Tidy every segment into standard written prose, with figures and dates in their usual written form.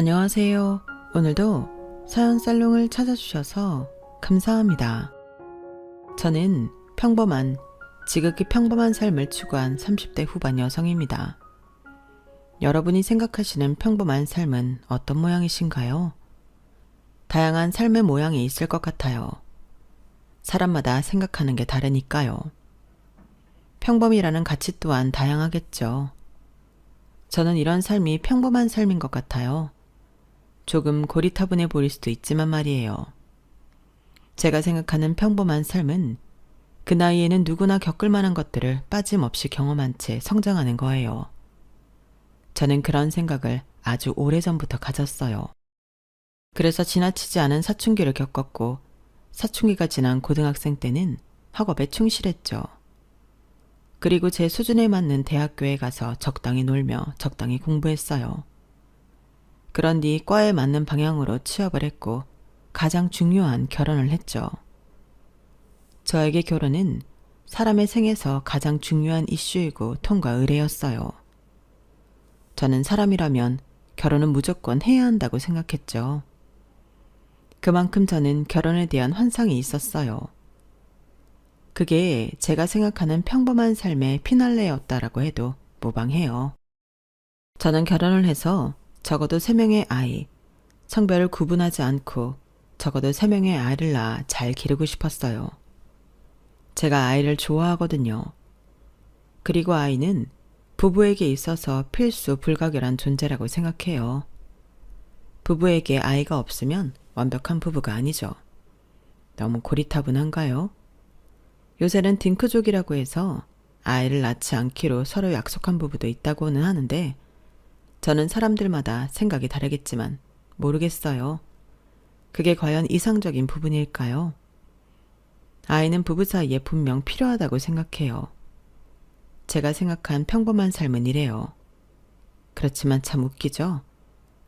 안녕하세요. 오늘도 사연 살롱을 찾아주셔서 감사합니다. 저는 평범한, 지극히 평범한 삶을 추구한 30대 후반 여성입니다. 여러분이 생각하시는 평범한 삶은 어떤 모양이신가요? 다양한 삶의 모양이 있을 것 같아요. 사람마다 생각하는 게 다르니까요. 평범이라는 가치 또한 다양하겠죠. 저는 이런 삶이 평범한 삶인 것 같아요. 조금 고리타분해 보일 수도 있지만 말이에요. 제가 생각하는 평범한 삶은 그 나이에는 누구나 겪을 만한 것들을 빠짐없이 경험한 채 성장하는 거예요. 저는 그런 생각을 아주 오래전부터 가졌어요. 그래서 지나치지 않은 사춘기를 겪었고, 사춘기가 지난 고등학생 때는 학업에 충실했죠. 그리고 제 수준에 맞는 대학교에 가서 적당히 놀며 적당히 공부했어요. 그런 뒤 과에 맞는 방향으로 취업을 했고 가장 중요한 결혼을 했죠. 저에게 결혼은 사람의 생에서 가장 중요한 이슈이고 통과 의례였어요. 저는 사람이라면 결혼은 무조건 해야 한다고 생각했죠. 그만큼 저는 결혼에 대한 환상이 있었어요. 그게 제가 생각하는 평범한 삶의 피날레였다라고 해도 무방해요. 저는 결혼을 해서 적어도 3명의 아이, 성별을 구분하지 않고 적어도 3명의 아이를 낳아 잘 기르고 싶었어요. 제가 아이를 좋아하거든요. 그리고 아이는 부부에게 있어서 필수 불가결한 존재라고 생각해요. 부부에게 아이가 없으면 완벽한 부부가 아니죠. 너무 고리타분한가요? 요새는 딩크족이라고 해서 아이를 낳지 않기로 서로 약속한 부부도 있다고는 하는데 저는 사람들마다 생각이 다르겠지만 모르겠어요. 그게 과연 이상적인 부분일까요? 아이는 부부 사이에 분명 필요하다고 생각해요. 제가 생각한 평범한 삶은 이래요. 그렇지만 참 웃기죠?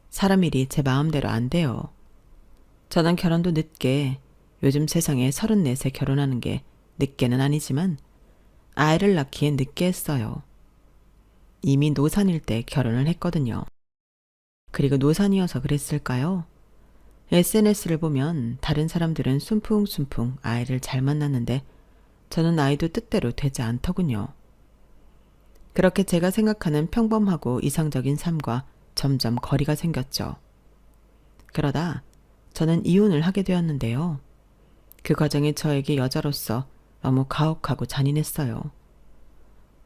사람 일이 제 마음대로 안 돼요. 저는 결혼도 늦게, 요즘 세상에 34세 결혼하는 게 늦게는 아니지만 아이를 낳기엔 늦게 했어요. 이미 노산일 때 결혼을 했거든요. 그리고 노산이어서 그랬을까요? SNS를 보면 다른 사람들은 순풍순풍 아이를 잘 만났는데 저는 아이도 뜻대로 되지 않더군요. 그렇게 제가 생각하는 평범하고 이상적인 삶과 점점 거리가 생겼죠. 그러다 저는 이혼을 하게 되었는데요. 그 과정이 저에게 여자로서 너무 가혹하고 잔인했어요.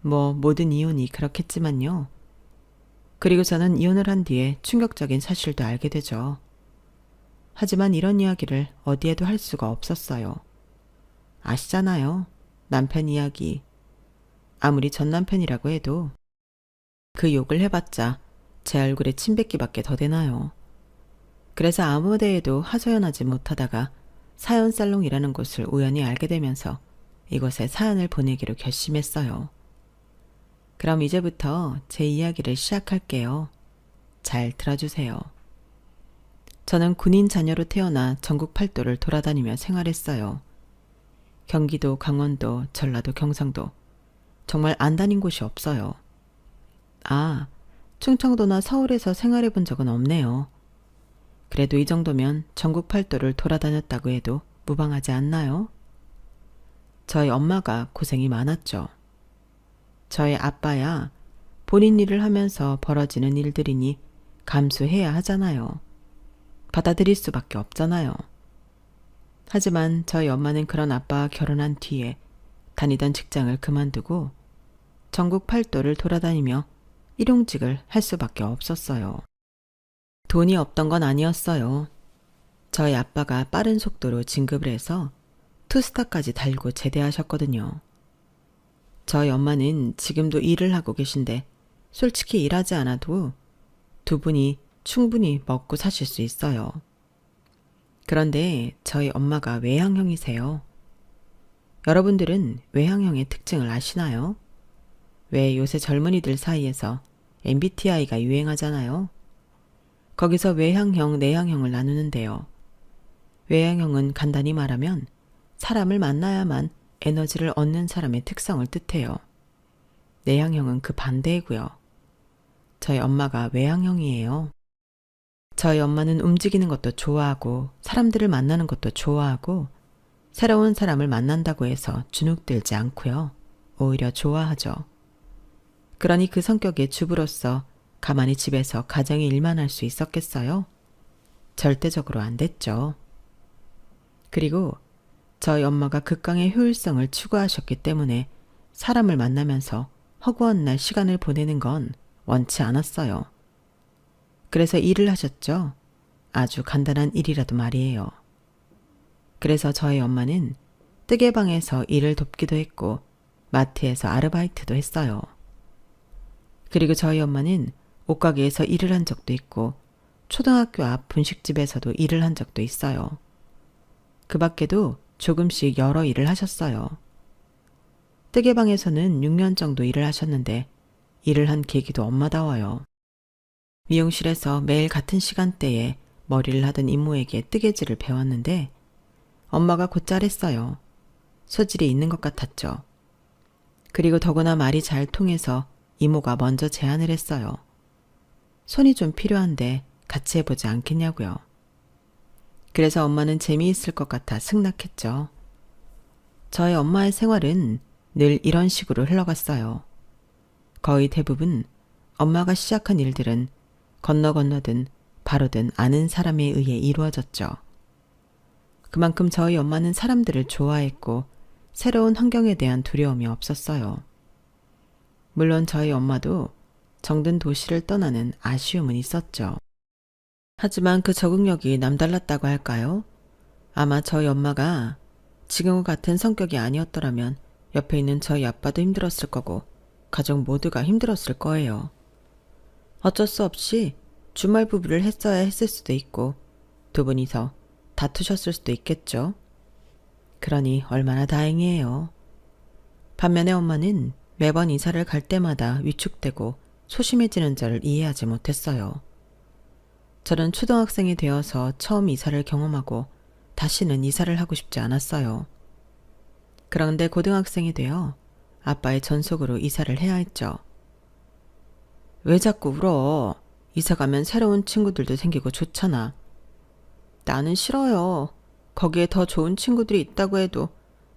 모든 이혼이 그렇겠지만요. 그리고 저는 이혼을 한 뒤에 충격적인 사실도 알게 되죠. 하지만 이런 이야기를 어디에도 할 수가 없었어요. 아시잖아요. 남편 이야기. 아무리 전 남편이라고 해도 그 욕을 해봤자 제 얼굴에 침 뱉기밖에 더 되나요. 그래서 아무 데에도 하소연하지 못하다가 사연살롱이라는 곳을 우연히 알게 되면서 이곳에 사연을 보내기로 결심했어요. 그럼 이제부터 제 이야기를 시작할게요. 잘 들어주세요. 저는 군인 자녀로 태어나 전국 팔도를 돌아다니며 생활했어요. 경기도, 강원도, 전라도, 경상도. 정말 안 다닌 곳이 없어요. 아, 충청도나 서울에서 생활해 본 적은 없네요. 그래도 이 정도면 전국 팔도를 돌아다녔다고 해도 무방하지 않나요? 저희 엄마가 고생이 많았죠. 저희 아빠야 본인 일을 하면서 벌어지는 일들이니 감수해야 하잖아요. 받아들일 수밖에 없잖아요. 하지만 저희 엄마는 그런 아빠와 결혼한 뒤에 다니던 직장을 그만두고 전국 팔도를 돌아다니며 일용직을 할 수밖에 없었어요. 돈이 없던 건 아니었어요. 저희 아빠가 빠른 속도로 진급을 해서 투스타까지 달고 제대하셨거든요. 저희 엄마는 지금도 일을 하고 계신데 솔직히 일하지 않아도 두 분이 충분히 먹고 사실 수 있어요. 그런데 저희 엄마가 외향형이세요. 여러분들은 외향형의 특징을 아시나요? 왜 요새 젊은이들 사이에서 MBTI가 유행하잖아요. 거기서 외향형, 내향형을 나누는데요. 외향형은 간단히 말하면 사람을 만나야만 에너지를 얻는 사람의 특성을 뜻해요. 내향형은 그 반대이고요. 저희 엄마가 외향형이에요. 저희 엄마는 움직이는 것도 좋아하고 사람들을 만나는 것도 좋아하고 새로운 사람을 만난다고 해서 주눅들지 않고요. 오히려 좋아하죠. 그러니 그 성격의 주부로서 가만히 집에서 가정의 일만 할 수 있었겠어요? 절대적으로 안 됐죠. 그리고 저희 엄마가 극강의 효율성을 추구하셨기 때문에 사람을 만나면서 허구한 날 시간을 보내는 건 원치 않았어요. 그래서 일을 하셨죠. 아주 간단한 일이라도 말이에요. 그래서 저희 엄마는 뜨개방에서 일을 돕기도 했고 마트에서 아르바이트도 했어요. 그리고 저희 엄마는 옷가게에서 일을 한 적도 있고 초등학교 앞 분식집에서도 일을 한 적도 있어요. 그 밖에도 조금씩 여러 일을 하셨어요. 뜨개방에서는 6년 정도 일을 하셨는데 일을 한 계기도 엄마다워요. 미용실에서 매일 같은 시간대에 머리를 하던 이모에게 뜨개질을 배웠는데 엄마가 곧잘 했어요. 소질이 있는 것 같았죠. 그리고 더구나 말이 잘 통해서 이모가 먼저 제안을 했어요. 손이 좀 필요한데 같이 해보지 않겠냐고요. 그래서 엄마는 재미있을 것 같아 승낙했죠. 저희 엄마의 생활은 늘 이런 식으로 흘러갔어요. 거의 대부분 엄마가 시작한 일들은 건너든 바로든 아는 사람에 의해 이루어졌죠. 그만큼 저희 엄마는 사람들을 좋아했고 새로운 환경에 대한 두려움이 없었어요. 물론 저희 엄마도 정든 도시를 떠나는 아쉬움은 있었죠. 하지만 그 적응력이 남달랐다고 할까요? 아마 저희 엄마가 지금과 같은 성격이 아니었더라면 옆에 있는 저희 아빠도 힘들었을 거고 가족 모두가 힘들었을 거예요. 어쩔 수 없이 주말 부부를 했어야 했을 수도 있고 두 분이서 다투셨을 수도 있겠죠. 그러니 얼마나 다행이에요. 반면에 엄마는 매번 이사를 갈 때마다 위축되고 소심해지는 저를 이해하지 못했어요. 저는 초등학생이 되어서 처음 이사를 경험하고 다시는 이사를 하고 싶지 않았어요. 그런데 고등학생이 되어 아빠의 전속으로 이사를 해야 했죠. 왜 자꾸 울어? 이사 가면 새로운 친구들도 생기고 좋잖아. 나는 싫어요. 거기에 더 좋은 친구들이 있다고 해도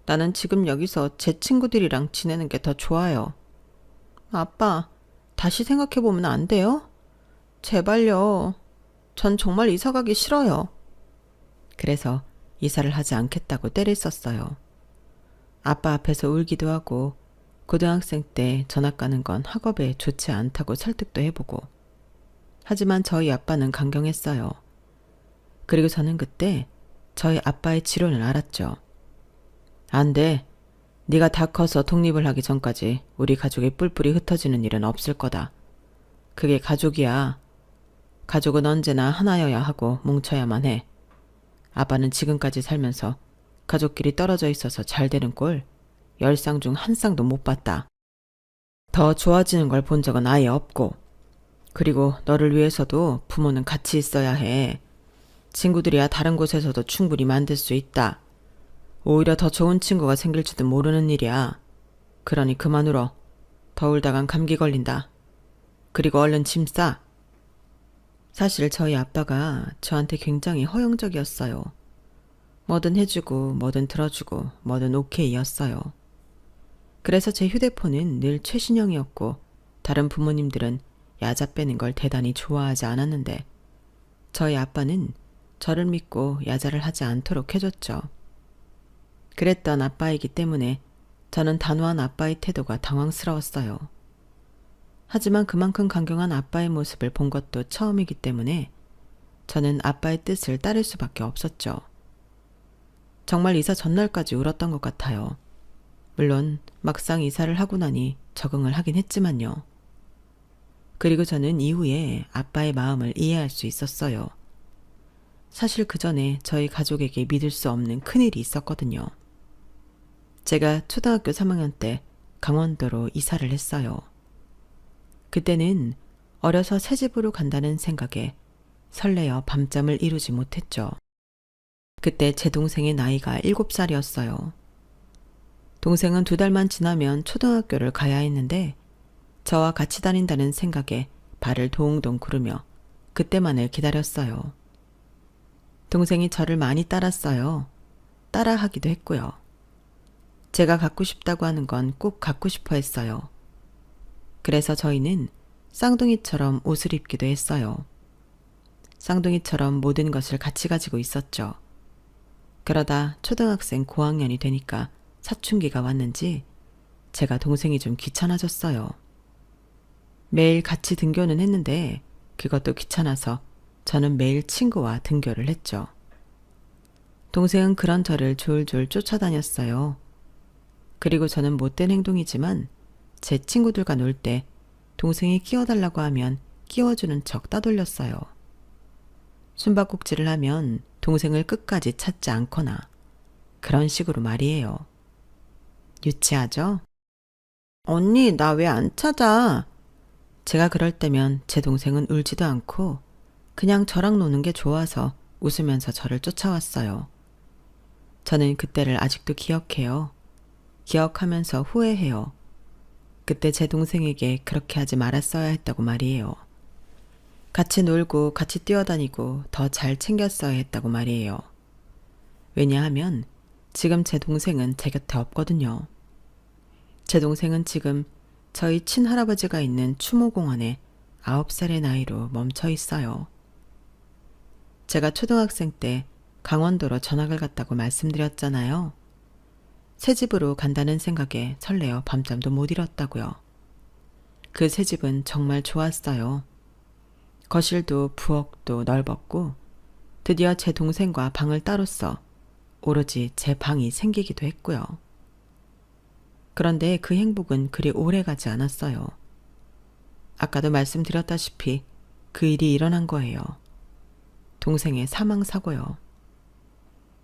나는 지금 여기서 제 친구들이랑 지내는 게 더 좋아요. 아빠, 다시 생각해보면 안 돼요? 제발요. 전 정말 이사 가기 싫어요. 그래서 이사를 하지 않겠다고 떼를 썼어요. 아빠 앞에서 울기도 하고 고등학생 때 전학 가는 건 학업에 좋지 않다고 설득도 해보고. 하지만 저희 아빠는 강경했어요. 그리고 저는 그때 저희 아빠의 지론을 알았죠. 안 돼. 네가 다 커서 독립을 하기 전까지 우리 가족이 뿔뿔이 흩어지는 일은 없을 거다. 그게 가족이야. 가족은 언제나 하나여야 하고 뭉쳐야만 해. 아빠는 지금까지 살면서 가족끼리 떨어져 있어서 잘 되는 꼴 10쌍 중 1쌍도 못 봤다. 더 좋아지는 걸 본 적은 아예 없고. 그리고 너를 위해서도 부모는 같이 있어야 해. 친구들이야 다른 곳에서도 충분히 만들 수 있다. 오히려 더 좋은 친구가 생길지도 모르는 일이야. 그러니 그만 울어. 더 울다간 감기 걸린다. 그리고 얼른 짐 싸. 사실 저희 아빠가 저한테 굉장히 허용적이었어요. 뭐든 해주고 뭐든 들어주고 뭐든 오케이였어요. 그래서 제 휴대폰은 늘 최신형이었고 다른 부모님들은 야자 빼는 걸 대단히 좋아하지 않았는데 저희 아빠는 저를 믿고 야자를 하지 않도록 해줬죠. 그랬던 아빠이기 때문에 저는 단호한 아빠의 태도가 당황스러웠어요. 하지만 그만큼 강경한 아빠의 모습을 본 것도 처음이기 때문에 저는 아빠의 뜻을 따를 수밖에 없었죠. 정말 이사 전날까지 울었던 것 같아요. 물론 막상 이사를 하고 나니 적응을 하긴 했지만요. 그리고 저는 이후에 아빠의 마음을 이해할 수 있었어요. 사실 그 전에 저희 가족에게 믿을 수 없는 큰일이 있었거든요. 제가 초등학교 3학년 때 강원도로 이사를 했어요. 그때는 어려서 새집으로 간다는 생각에 설레어 밤잠을 이루지 못했죠. 그때 제 동생의 나이가 7살이었어요. 동생은 2달만 지나면 초등학교를 가야 했는데 저와 같이 다닌다는 생각에 발을 동동 구르며 그때만을 기다렸어요. 동생이 저를 많이 따랐어요. 따라하기도 했고요. 제가 갖고 싶다고 하는 건 꼭 갖고 싶어 했어요. 그래서 저희는 쌍둥이처럼 옷을 입기도 했어요. 쌍둥이처럼 모든 것을 같이 가지고 있었죠. 그러다 초등학생 고학년이 되니까 사춘기가 왔는지 제가 동생이 좀 귀찮아졌어요. 매일 같이 등교는 했는데 그것도 귀찮아서 저는 매일 친구와 등교를 했죠. 동생은 그런 저를 졸졸 쫓아다녔어요. 그리고 저는 못된 행동이지만 제 친구들과 놀 때 동생이 끼워달라고 하면 끼워주는 척 따돌렸어요. 숨바꼭질을 하면 동생을 끝까지 찾지 않거나 그런 식으로 말이에요. 유치하죠? 언니, 나 왜 안 찾아? 제가 그럴 때면 제 동생은 울지도 않고 그냥 저랑 노는 게 좋아서 웃으면서 저를 쫓아왔어요. 저는 그때를 아직도 기억해요. 기억하면서 후회해요. 그때 제 동생에게 그렇게 하지 말았어야 했다고 말이에요. 같이 놀고 같이 뛰어다니고 더 잘 챙겼어야 했다고 말이에요. 왜냐하면 지금 제 동생은 제 곁에 없거든요. 제 동생은 지금 저희 친할아버지가 있는 추모공원에 9살의 나이로 멈춰 있어요. 제가 초등학생 때 강원도로 전학을 갔다고 말씀드렸잖아요. 새 집으로 간다는 생각에 설레어 밤잠도 못 이뤘다고요. 그 새 집은 정말 좋았어요. 거실도 부엌도 넓었고 드디어 제 동생과 방을 따로 써 오로지 제 방이 생기기도 했고요. 그런데 그 행복은 그리 오래 가지 않았어요. 아까도 말씀드렸다시피 그 일이 일어난 거예요. 동생의 사망사고요.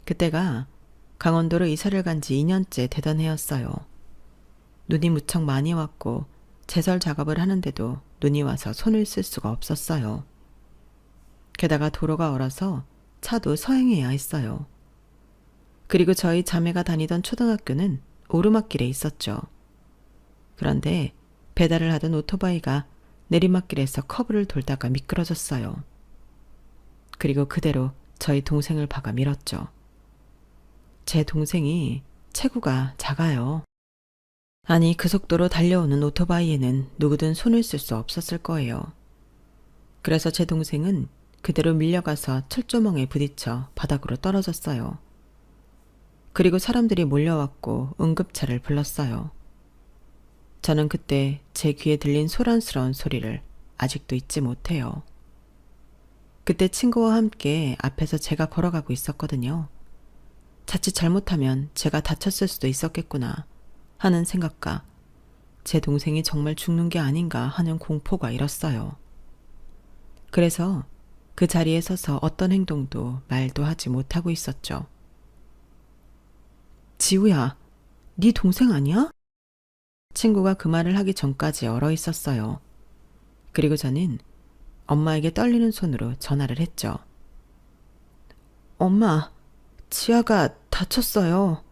그때가 강원도로 이사를 간 지 2년째 되던 해였어요. 눈이 무척 많이 왔고 제설 작업을 하는데도 눈이 와서 손을 쓸 수가 없었어요. 게다가 도로가 얼어서 차도 서행해야 했어요. 그리고 저희 자매가 다니던 초등학교는 오르막길에 있었죠. 그런데 배달을 하던 오토바이가 내리막길에서 커브를 돌다가 미끄러졌어요. 그리고 그대로 저희 동생을 박아 밀었죠. 제 동생이 체구가 작아요. 아니, 그 속도로 달려오는 오토바이에는 누구든 손을 쓸 수 없었을 거예요. 그래서 제 동생은 그대로 밀려가서 철조망에 부딪혀 바닥으로 떨어졌어요. 그리고 사람들이 몰려왔고 응급차를 불렀어요. 저는 그때 제 귀에 들린 소란스러운 소리를 아직도 잊지 못해요. 그때 친구와 함께 앞에서 제가 걸어가고 있었거든요. 자칫 잘못하면 제가 다쳤을 수도 있었겠구나 하는 생각과 제 동생이 정말 죽는 게 아닌가 하는 공포가 일었어요. 그래서 그 자리에 서서 어떤 행동도 말도 하지 못하고 있었죠. 지우야, 네 동생 아니야? 친구가 그 말을 하기 전까지 얼어 있었어요. 그리고 저는 엄마에게 떨리는 손으로 전화를 했죠. 엄마, 지아가 다쳤어요.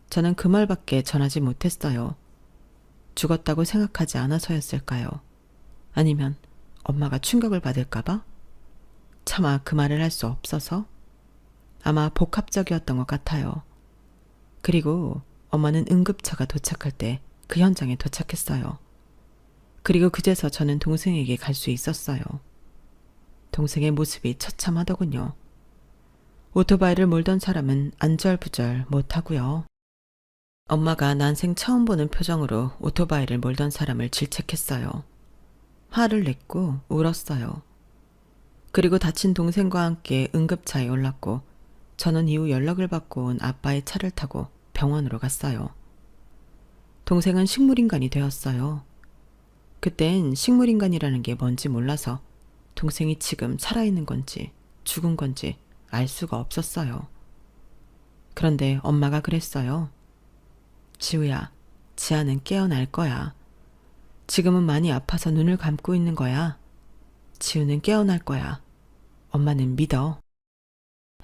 저는 그 말밖에 전하지 못했어요. 죽었다고 생각하지 않아서였을까요? 아니면 엄마가 충격을 받을까봐? 차마 그 말을 할 수 없어서? 아마 복합적이었던 것 같아요. 그리고 엄마는 응급차가 도착할 때 그 현장에 도착했어요. 그리고 그제서 저는 동생에게 갈 수 있었어요. 동생의 모습이 처참하더군요. 오토바이를 몰던 사람은 안절부절 못하고요. 엄마가 난생 처음 보는 표정으로 오토바이를 몰던 사람을 질책했어요. 화를 냈고 울었어요. 그리고 다친 동생과 함께 응급차에 올랐고 저는 이후 연락을 받고 온 아빠의 차를 타고 병원으로 갔어요. 동생은 식물인간이 되었어요. 그땐 식물인간이라는 게 뭔지 몰라서 동생이 지금 살아있는 건지 죽은 건지 알 수가 없었어요. 그런데 엄마가 그랬어요. 지우야, 지아는 깨어날 거야. 지금은 많이 아파서 눈을 감고 있는 거야. 지우는 깨어날 거야. 엄마는 믿어.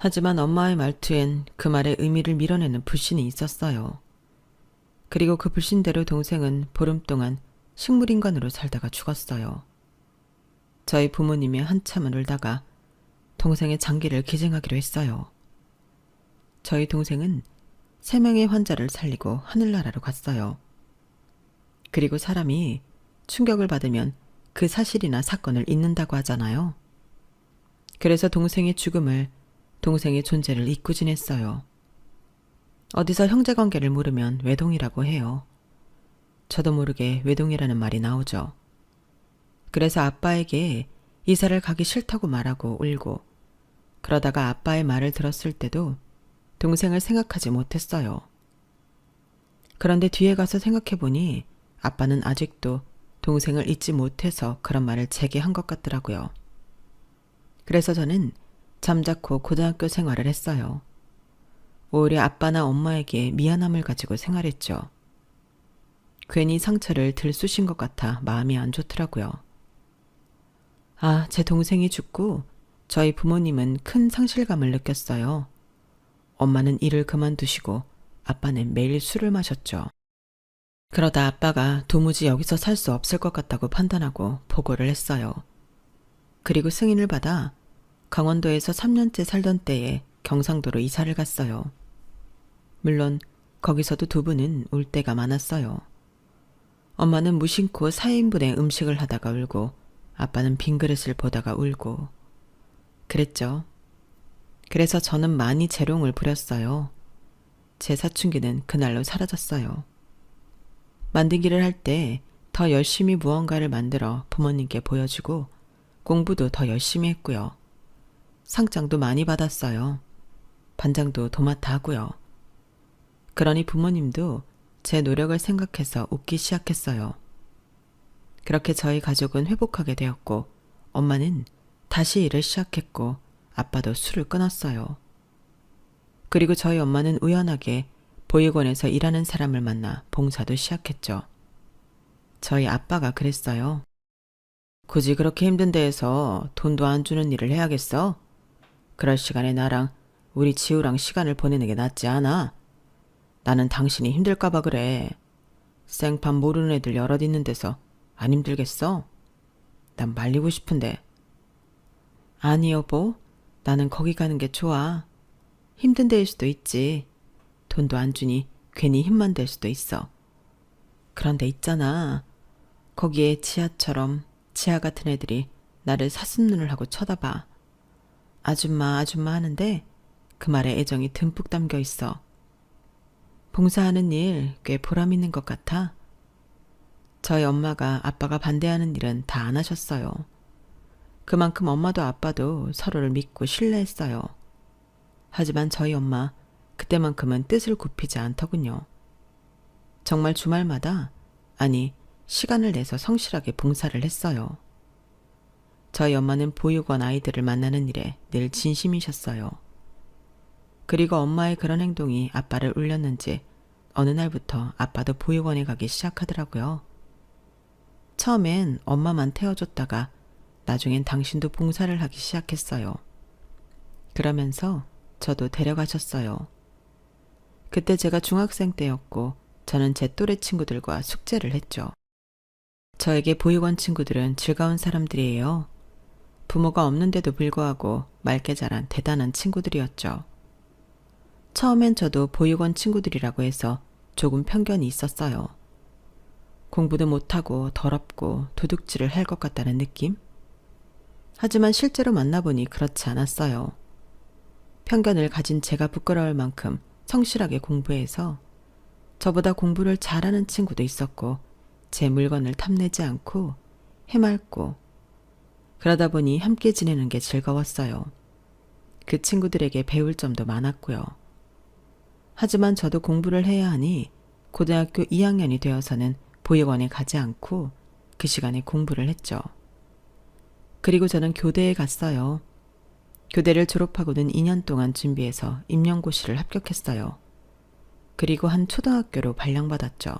하지만 엄마의 말투엔 그 말의 의미를 밀어내는 불신이 있었어요. 그리고 그 불신대로 동생은 보름 동안 식물인간으로 살다가 죽었어요. 저희 부모님이 한참을 울다가 동생의 장기를 기증하기로 했어요. 저희 동생은 3명의 환자를 살리고 하늘나라로 갔어요. 그리고 사람이 충격을 받으면 그 사실이나 사건을 잊는다고 하잖아요. 그래서 동생의 죽음을, 동생의 존재를 잊고 지냈어요. 어디서 형제관계를 물으면 외동이라고 해요. 저도 모르게 외동이라는 말이 나오죠. 그래서 아빠에게 이사를 가기 싫다고 말하고 울고, 그러다가 아빠의 말을 들었을 때도 동생을 생각하지 못했어요. 그런데 뒤에 가서 생각해보니 아빠는 아직도 동생을 잊지 못해서 그런 말을 제게 한 것 같더라고요. 그래서 저는 잠자코 고등학교 생활을 했어요. 오히려 아빠나 엄마에게 미안함을 가지고 생활했죠. 괜히 상처를 들쑤신 것 같아 마음이 안 좋더라고요. 아, 제 동생이 죽고 저희 부모님은 큰 상실감을 느꼈어요. 엄마는 일을 그만두시고 아빠는 매일 술을 마셨죠. 그러다 아빠가 도무지 여기서 살 수 없을 것 같다고 판단하고 보고를 했어요. 그리고 승인을 받아 강원도에서 3년째 살던 때에 경상도로 이사를 갔어요. 물론 거기서도 두 분은 울 때가 많았어요. 엄마는 무심코 4인분의 음식을 하다가 울고 아빠는 빈 그릇을 보다가 울고 그랬죠. 그래서 저는 많이 재롱을 부렸어요. 제 사춘기는 그날로 사라졌어요. 만들기를 할 때 더 열심히 무언가를 만들어 부모님께 보여주고 공부도 더 열심히 했고요. 상장도 많이 받았어요. 반장도 도맡아 하고요. 그러니 부모님도 제 노력을 생각해서 웃기 시작했어요. 그렇게 저희 가족은 회복하게 되었고 엄마는 다시 일을 시작했고 아빠도 술을 끊었어요. 그리고 저희 엄마는 우연하게 보육원에서 일하는 사람을 만나 봉사도 시작했죠. 저희 아빠가 그랬어요. 굳이 그렇게 힘든 데에서 돈도 안 주는 일을 해야겠어? 그럴 시간에 나랑 우리 지우랑 시간을 보내는 게 낫지 않아? 나는 당신이 힘들까 봐 그래. 생판 모르는 애들 여럿 있는 데서 안 힘들겠어? 난 말리고 싶은데. 아니 여보, 나는 거기 가는 게 좋아. 힘든 데일 수도 있지. 돈도 안 주니 괜히 힘만 될 수도 있어. 그런데 있잖아. 거기에 지하처럼 지하 같은 애들이 나를 사슴눈을 하고 쳐다봐. 아줌마 아줌마 하는데 그 말에 애정이 듬뿍 담겨 있어. 봉사하는 일 꽤 보람 있는 것 같아. 저희 엄마가 아빠가 반대하는 일은 다 안 하셨어요. 그만큼 엄마도 아빠도 서로를 믿고 신뢰했어요. 하지만 저희 엄마 그때만큼은 뜻을 굽히지 않더군요. 정말 주말마다, 아니 시간을 내서 성실하게 봉사를 했어요. 저희 엄마는 보육원 아이들을 만나는 일에 늘 진심이셨어요. 그리고 엄마의 그런 행동이 아빠를 울렸는지 어느 날부터 아빠도 보육원에 가기 시작하더라고요. 처음엔 엄마만 태워줬다가 나중엔 당신도 봉사를 하기 시작했어요. 그러면서 저도 데려가셨어요. 그때 제가 중학생 때였고 저는 제 또래 친구들과 숙제를 했죠. 저에게 보육원 친구들은 즐거운 사람들이에요. 부모가 없는데도 불구하고 맑게 자란 대단한 친구들이었죠. 처음엔 저도 보육원 친구들이라고 해서 조금 편견이 있었어요. 공부도 못하고 더럽고 도둑질을 할 것 같다는 느낌? 하지만 실제로 만나보니 그렇지 않았어요. 편견을 가진 제가 부끄러울 만큼 성실하게 공부해서 저보다 공부를 잘하는 친구도 있었고 제 물건을 탐내지 않고 해맑고 그러다 보니 함께 지내는 게 즐거웠어요. 그 친구들에게 배울 점도 많았고요. 하지만 저도 공부를 해야 하니 고등학교 2학년이 되어서는 보육원에 가지 않고 그 시간에 공부를 했죠. 그리고 저는 교대에 갔어요. 교대를 졸업하고는 2년 동안 준비해서 임용고시를 합격했어요. 그리고 한 초등학교로 발령받았죠.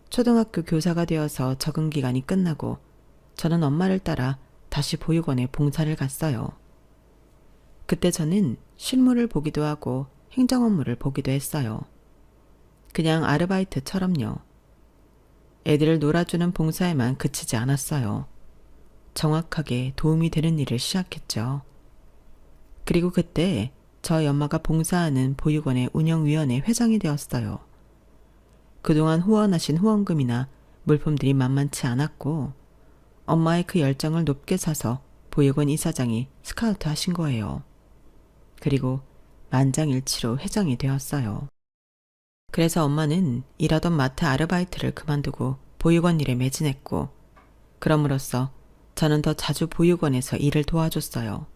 초등학교 교사가 되어서 적응 기간이 끝나고 저는 엄마를 따라 다시 보육원에 봉사를 갔어요. 그때 저는 실무를 보기도 하고 행정 업무를 보기도 했어요. 그냥 아르바이트처럼요. 애들을 놀아주는 봉사에만 그치지 않았어요. 정확하게 도움이 되는 일을 시작했죠. 그리고 그때 저희 엄마가 봉사하는 보육원의 운영위원회 회장이 되었어요. 그동안 후원하신 후원금이나 물품들이 만만치 않았고 엄마의 그 열정을 높게 사서 보육원 이사장이 스카우트 하신 거예요. 그리고 만장일치로 회장이 되었어요. 그래서 엄마는 일하던 마트 아르바이트를 그만두고 보육원 일에 매진했고 그럼으로써 저는 더 자주 보육원에서 일을 도와줬어요.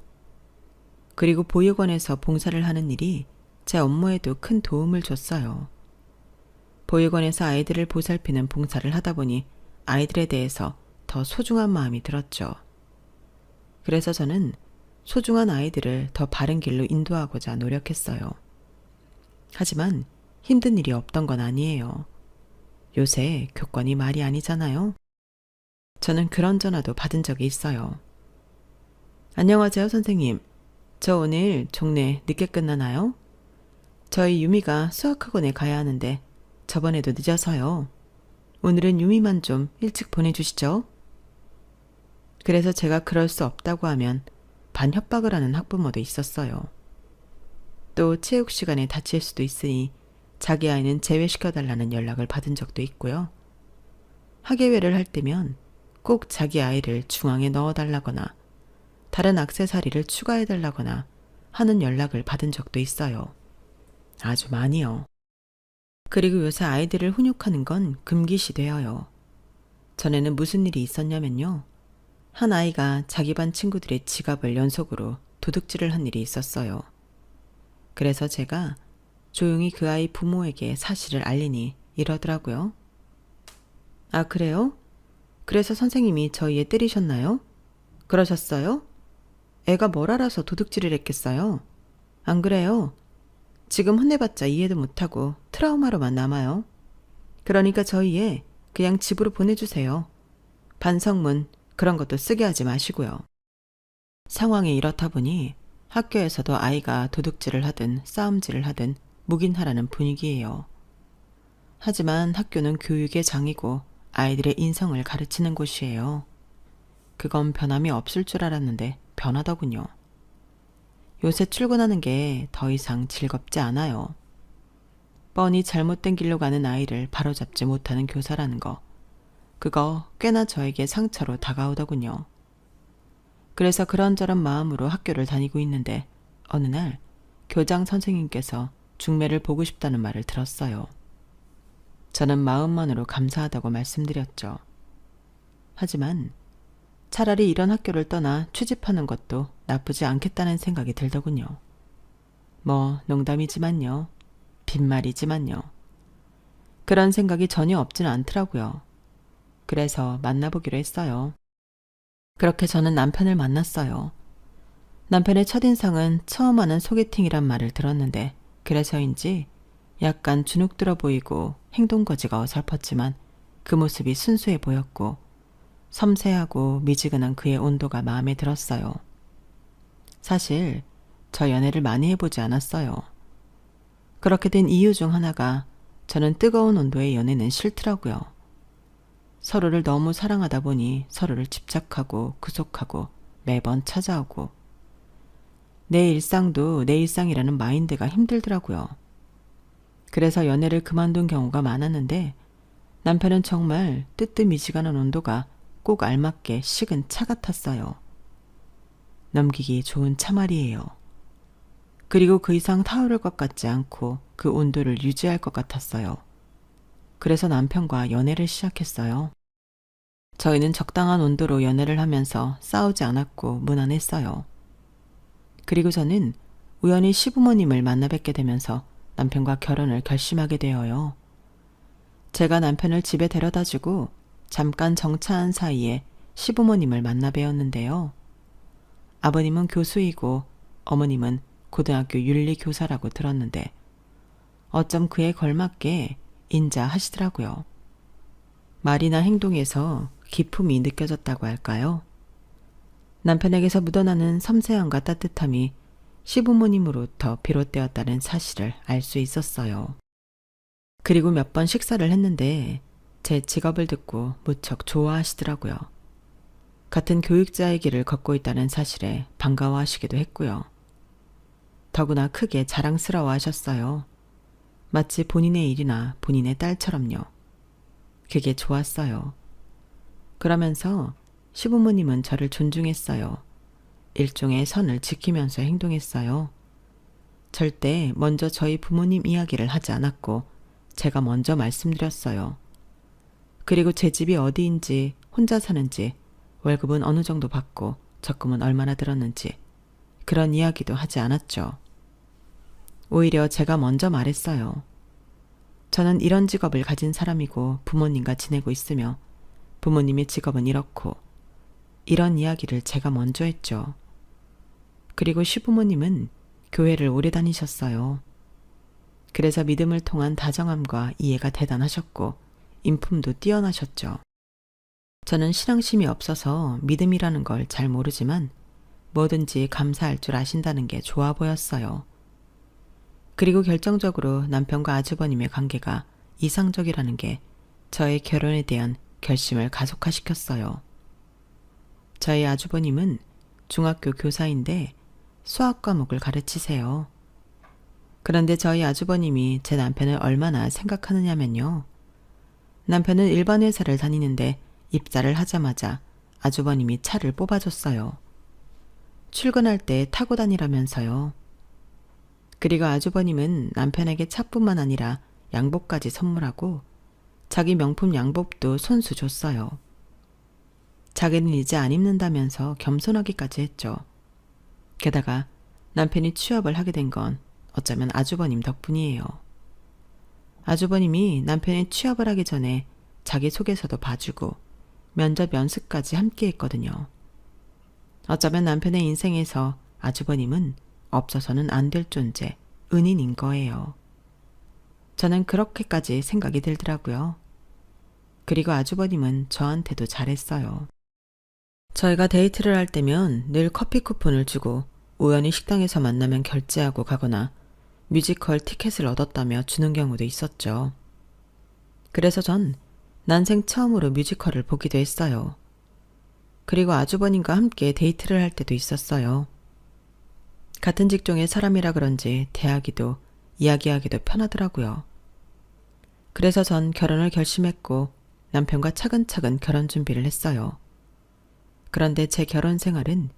그리고 보육원에서 봉사를 하는 일이 제 업무에도 큰 도움을 줬어요. 보육원에서 아이들을 보살피는 봉사를 하다 보니 아이들에 대해서 더 소중한 마음이 들었죠. 그래서 저는 소중한 아이들을 더 바른 길로 인도하고자 노력했어요. 하지만 힘든 일이 없던 건 아니에요. 요새 교권이 말이 아니잖아요. 저는 그런 전화도 받은 적이 있어요. 안녕하세요, 선생님. 저 오늘 종례 늦게 끝나나요? 저희 유미가 수학학원에 가야 하는데 저번에도 늦어서요. 오늘은 유미만 좀 일찍 보내주시죠. 그래서 제가 그럴 수 없다고 하면 반협박을 하는 학부모도 있었어요. 또 체육 시간에 다칠 수도 있으니 자기 아이는 제외시켜달라는 연락을 받은 적도 있고요. 학예회를 할 때면 꼭 자기 아이를 중앙에 넣어달라거나 다른 액세서리를 추가해달라거나 하는 연락을 받은 적도 있어요. 아주 많이요. 그리고 요새 아이들을 훈육하는 건 금기시 되어요. 전에는 무슨 일이 있었냐면요. 한 아이가 자기 반 친구들의 지갑을 연속으로 도둑질을 한 일이 있었어요. 그래서 제가 조용히 그 아이 부모에게 사실을 알리니 이러더라고요. 아, 그래요? 그래서 선생님이 저희 애 때리셨나요? 그러셨어요? 애가 뭘 알아서 도둑질을 했겠어요? 안 그래요? 지금 혼내봤자 이해도 못하고 트라우마로만 남아요. 그러니까 저희 애 그냥 집으로 보내주세요. 반성문 그런 것도 쓰게 하지 마시고요. 상황이 이렇다 보니 학교에서도 아이가 도둑질을 하든 싸움질을 하든 묵인하라는 분위기예요. 하지만 학교는 교육의 장이고 아이들의 인성을 가르치는 곳이에요. 그건 변함이 없을 줄 알았는데 변하더군요. 요새 출근하는 게 더 이상 즐겁지 않아요. 뻔히 잘못된 길로 가는 아이를 바로잡지 못하는 교사라는 거. 그거 꽤나 저에게 상처로 다가오더군요. 그래서 그런저런 마음으로 학교를 다니고 있는데 어느 날 교장 선생님께서 중매를 보고 싶다는 말을 들었어요. 저는 마음만으로 감사하다고 말씀드렸죠. 하지만 차라리 이런 학교를 떠나 취직하는 것도 나쁘지 않겠다는 생각이 들더군요. 뭐 농담이지만요. 빈말이지만요. 그런 생각이 전혀 없지는 않더라고요. 그래서 만나보기로 했어요. 그렇게 저는 남편을 만났어요. 남편의 첫인상은 처음 하는 소개팅이란 말을 들었는데 그래서인지 약간 주눅들어 보이고 행동거지가 어설펐지만 그 모습이 순수해 보였고 섬세하고 미지근한 그의 온도가 마음에 들었어요. 사실 저 연애를 많이 해보지 않았어요. 그렇게 된 이유 중 하나가 저는 뜨거운 온도의 연애는 싫더라고요. 서로를 너무 사랑하다 보니 서로를 집착하고 구속하고 매번 찾아오고 내 일상도 내 일상이라는 마인드가 힘들더라고요. 그래서 연애를 그만둔 경우가 많았는데 남편은 정말 뜨뜻미지근한 온도가 꼭 알맞게 식은 차 같았어요. 넘기기 좋은 차말이에요. 그리고 그 이상 타오를 것 같지 않고 그 온도를 유지할 것 같았어요. 그래서 남편과 연애를 시작했어요. 저희는 적당한 온도로 연애를 하면서 싸우지 않았고 무난했어요. 그리고 저는 우연히 시부모님을 만나 뵙게 되면서 남편과 결혼을 결심하게 되어요. 제가 남편을 집에 데려다주고 잠깐 정차한 사이에 시부모님을 만나 뵈었는데요. 아버님은 교수이고 어머님은 고등학교 윤리교사라고 들었는데 어쩜 그에 걸맞게 인자하시더라고요. 말이나 행동에서 기품이 느껴졌다고 할까요? 남편에게서 묻어나는 섬세함과 따뜻함이 시부모님으로부터 비롯되었다는 사실을 알 수 있었어요. 그리고 몇 번 식사를 했는데 제 직업을 듣고 무척 좋아하시더라고요. 같은 교육자의 길을 걷고 있다는 사실에 반가워하시기도 했고요. 더구나 크게 자랑스러워 하셨어요. 마치 본인의 일이나 본인의 딸처럼요. 그게 좋았어요. 그러면서 시부모님은 저를 존중했어요. 일종의 선을 지키면서 행동했어요. 절대 먼저 저희 부모님 이야기를 하지 않았고 제가 먼저 말씀드렸어요. 그리고 제 집이 어디인지, 혼자 사는지, 월급은 어느 정도 받고 적금은 얼마나 들었는지 그런 이야기도 하지 않았죠. 오히려 제가 먼저 말했어요. 저는 이런 직업을 가진 사람이고 부모님과 지내고 있으며 부모님의 직업은 이렇고 이런 이야기를 제가 먼저 했죠. 그리고 시부모님은 교회를 오래 다니셨어요. 그래서 믿음을 통한 다정함과 이해가 대단하셨고 인품도 뛰어나셨죠. 저는 신앙심이 없어서 믿음이라는 걸 잘 모르지만 뭐든지 감사할 줄 아신다는 게 좋아 보였어요. 그리고 결정적으로 남편과 아주버님의 관계가 이상적이라는 게 저의 결혼에 대한 결심을 가속화시켰어요. 저희 아주버님은 중학교 교사인데 수학 과목을 가르치세요. 그런데 저희 아주버님이 제 남편을 얼마나 생각하느냐면요. 남편은 일반 회사를 다니는데 입사를 하자마자 아주버님이 차를 뽑아줬어요. 출근할 때 타고 다니라면서요. 그리고 아주버님은 남편에게 차뿐만 아니라 양복까지 선물하고 자기 명품 양복도 손수 줬어요. 자기는 이제 안 입는다면서 겸손하기까지 했죠. 게다가 남편이 취업을 하게 된 건 어쩌면 아주버님 덕분이에요. 아주버님이 남편이 취업을 하기 전에 자기소개서도 봐주고 면접 연습까지 함께 했거든요. 어쩌면 남편의 인생에서 아주버님은 없어서는 안 될 존재, 은인인 거예요. 저는 그렇게까지 생각이 들더라고요. 그리고 아주버님은 저한테도 잘했어요. 저희가 데이트를 할 때면 늘 커피 쿠폰을 주고 우연히 식당에서 만나면 결제하고 가거나 뮤지컬 티켓을 얻었다며 주는 경우도 있었죠. 그래서 전 난생 처음으로 뮤지컬을 보기도 했어요. 그리고 아주버님과 함께 데이트를 할 때도 있었어요. 같은 직종의 사람이라 그런지 대하기도 이야기하기도 편하더라고요. 그래서 전 결혼을 결심했고 남편과 차근차근 결혼 준비를 했어요. 그런데 제 결혼 생활은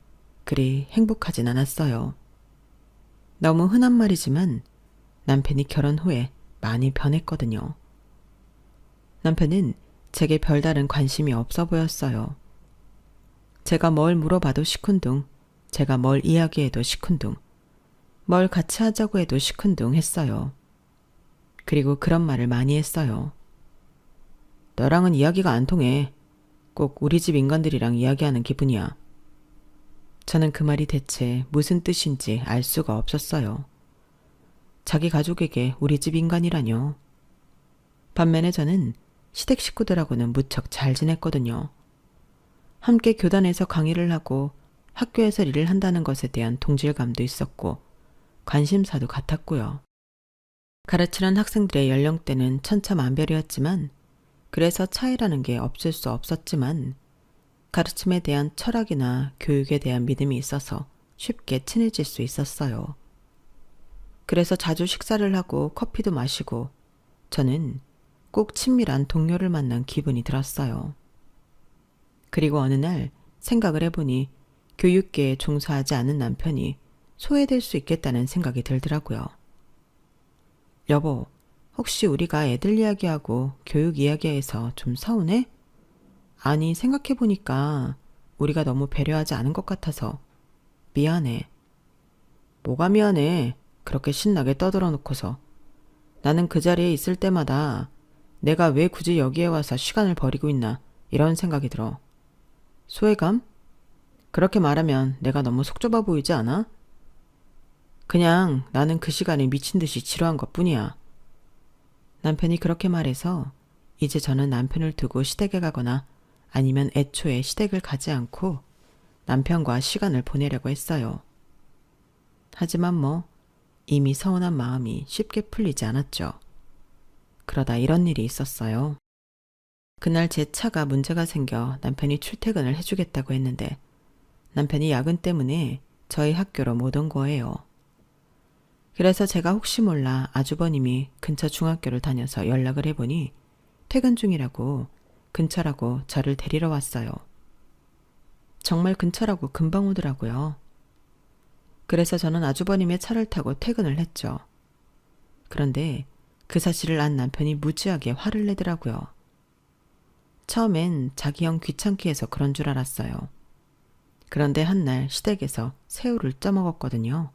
그리 행복하진 않았어요. 너무 흔한 말이지만 남편이 결혼 후에 많이 변했거든요. 남편은 제게 별다른 관심이 없어 보였어요. 제가 뭘 물어봐도 시큰둥, 제가 뭘 이야기해도 시큰둥, 뭘 같이 하자고 해도 시큰둥 했어요. 그리고 그런 말을 많이 했어요. 너랑은 이야기가 안 통해. 꼭 우리 집 인간들이랑 이야기하는 기분이야. 저는 그 말이 대체 무슨 뜻인지 알 수가 없었어요. 자기 가족에게 우리 집 인간이라뇨. 반면에 저는 시댁 식구들하고는 무척 잘 지냈거든요. 함께 교단에서 강의를 하고 학교에서 일을 한다는 것에 대한 동질감도 있었고 관심사도 같았고요. 가르치는 학생들의 연령대는 천차만별이었지만 그래서 차이라는 게 없을 수 없었지만 가르침에 대한 철학이나 교육에 대한 믿음이 있어서 쉽게 친해질 수 있었어요. 그래서 자주 식사를 하고 커피도 마시고 저는 꼭 친밀한 동료를 만난 기분이 들었어요. 그리고 어느 날 생각을 해보니 교육계에 종사하지 않은 남편이 소외될 수 있겠다는 생각이 들더라고요. 여보, 혹시 우리가 애들 이야기하고 교육 이야기해서 좀 서운해? 아니, 생각해보니까 우리가 너무 배려하지 않은 것 같아서 미안해. 뭐가 미안해? 그렇게 신나게 떠들어 놓고서. 나는 그 자리에 있을 때마다 내가 왜 굳이 여기에 와서 시간을 버리고 있나 이런 생각이 들어. 소외감? 그렇게 말하면 내가 너무 속 좁아 보이지 않아? 그냥 나는 그 시간에 미친 듯이 지루한 것뿐이야. 남편이 그렇게 말해서 이제 저는 남편을 두고 시댁에 가거나 아니면 애초에 시댁을 가지 않고 남편과 시간을 보내려고 했어요. 하지만 뭐 이미 서운한 마음이 쉽게 풀리지 않았죠. 그러다 이런 일이 있었어요. 그날 제 차가 문제가 생겨 남편이 출퇴근을 해주겠다고 했는데 남편이 야근 때문에 저희 학교로 못 온 거예요. 그래서 제가 혹시 몰라 아주버님이 근처 중학교를 다녀서 연락을 해보니 퇴근 중이라고 근처라고 저를 데리러 왔어요. 정말 근처라고 금방 오더라고요. 그래서 저는 아주버님의 차를 타고 퇴근을 했죠. 그런데 그 사실을 안 남편이 무지하게 화를 내더라고요. 처음엔 자기 형 귀찮게 해서 그런 줄 알았어요. 그런데 한날 시댁에서 새우를 쪄먹었거든요.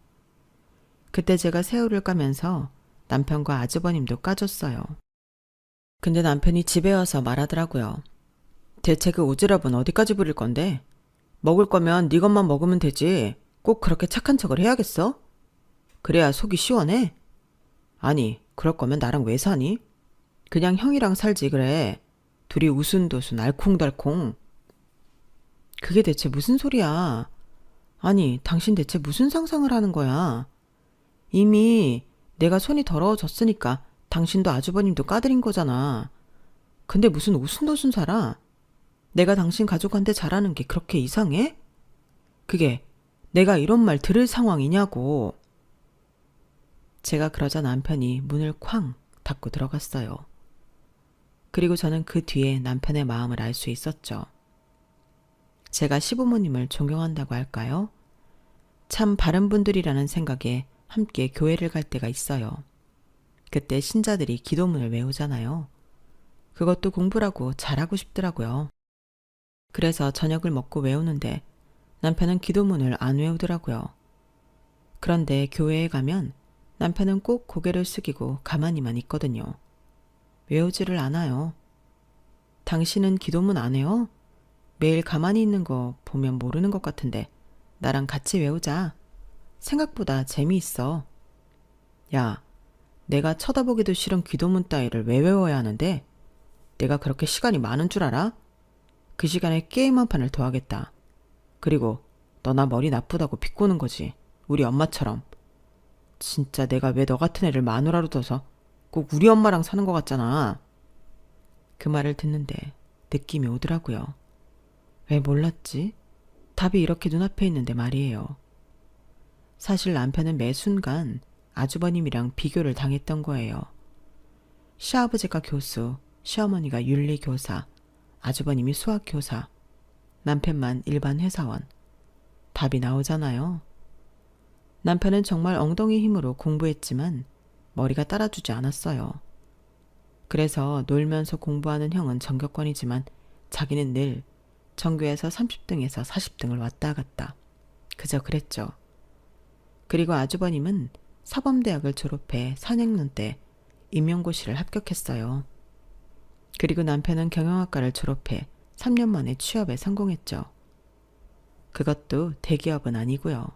그때 제가 새우를 까면서 남편과 아주버님도 까줬어요. 근데 남편이 집에 와서 말하더라고요. 대체 그 오지랖은 어디까지 부릴 건데? 먹을 거면 네 것만 먹으면 되지. 꼭 그렇게 착한 척을 해야겠어? 그래야 속이 시원해? 아니, 그럴 거면 나랑 왜 사니? 그냥 형이랑 살지 그래. 둘이 우순도순 알콩달콩. 그게 대체 무슨 소리야? 아니, 당신 대체 무슨 상상을 하는 거야? 이미 내가 손이 더러워졌으니까 당신도 아주버님도 까드린 거잖아. 근데 무슨 오순도순 살아? 내가 당신 가족한테 잘하는 게 그렇게 이상해? 그게 내가 이런 말 들을 상황이냐고. 제가 그러자 남편이 문을 쾅 닫고 들어갔어요. 그리고 저는 그 뒤에 남편의 마음을 알 수 있었죠. 제가 시부모님을 존경한다고 할까요? 참 바른 분들이라는 생각에 함께 교회를 갈 때가 있어요. 그때 신자들이 기도문을 외우잖아요. 그것도 공부라고 잘하고 싶더라고요. 그래서 저녁을 먹고 외우는데 남편은 기도문을 안 외우더라고요. 그런데 교회에 가면 남편은 꼭 고개를 숙이고 가만히만 있거든요. 외우지를 않아요. 당신은 기도문 안 해요? 매일 가만히 있는 거 보면 모르는 것 같은데 나랑 같이 외우자. 생각보다 재미있어. 야, 내가 쳐다보기도 싫은 기도문 따위를 왜 외워야 하는데? 내가 그렇게 시간이 많은 줄 알아? 그 시간에 게임 한 판을 더 하겠다. 그리고 너나 머리 나쁘다고 비꼬는 거지. 우리 엄마처럼. 진짜 내가 왜 너 같은 애를 마누라로 둬서 꼭 우리 엄마랑 사는 것 같잖아. 그 말을 듣는데 느낌이 오더라고요. 왜 몰랐지? 답이 이렇게 눈앞에 있는데 말이에요. 사실 남편은 매 순간 아주버님이랑 비교를 당했던 거예요. 시아버지가 교수, 시어머니가 윤리교사, 아주버님이 수학교사, 남편만 일반 회사원. 답이 나오잖아요. 남편은 정말 엉덩이 힘으로 공부했지만 머리가 따라주지 않았어요. 그래서 놀면서 공부하는 형은 전교권이지만 자기는 늘 전교에서 30등에서 40등을 왔다 갔다. 그저 그랬죠. 그리고 아주버님은 사범대학을 졸업해 산행론 때 임용고시를 합격했어요. 그리고 남편은 경영학과를 졸업해 3년 만에 취업에 성공했죠. 그것도 대기업은 아니고요.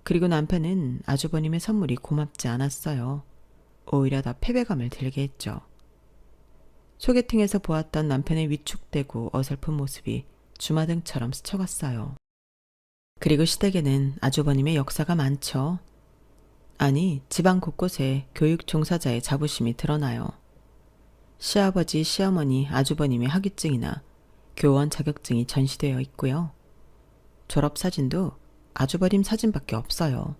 그리고 남편은 아주버님의 선물이 고맙지 않았어요. 오히려 더 패배감을 들게 했죠. 소개팅에서 보았던 남편의 위축되고 어설픈 모습이 주마등처럼 스쳐갔어요. 그리고 시댁에는 아주버님의 역사가 많죠. 아니, 집안 곳곳에 교육 종사자의 자부심이 드러나요. 시아버지, 시어머니, 아주버님의 학위증이나 교원 자격증이 전시되어 있고요. 졸업사진도 아주버님 사진밖에 없어요.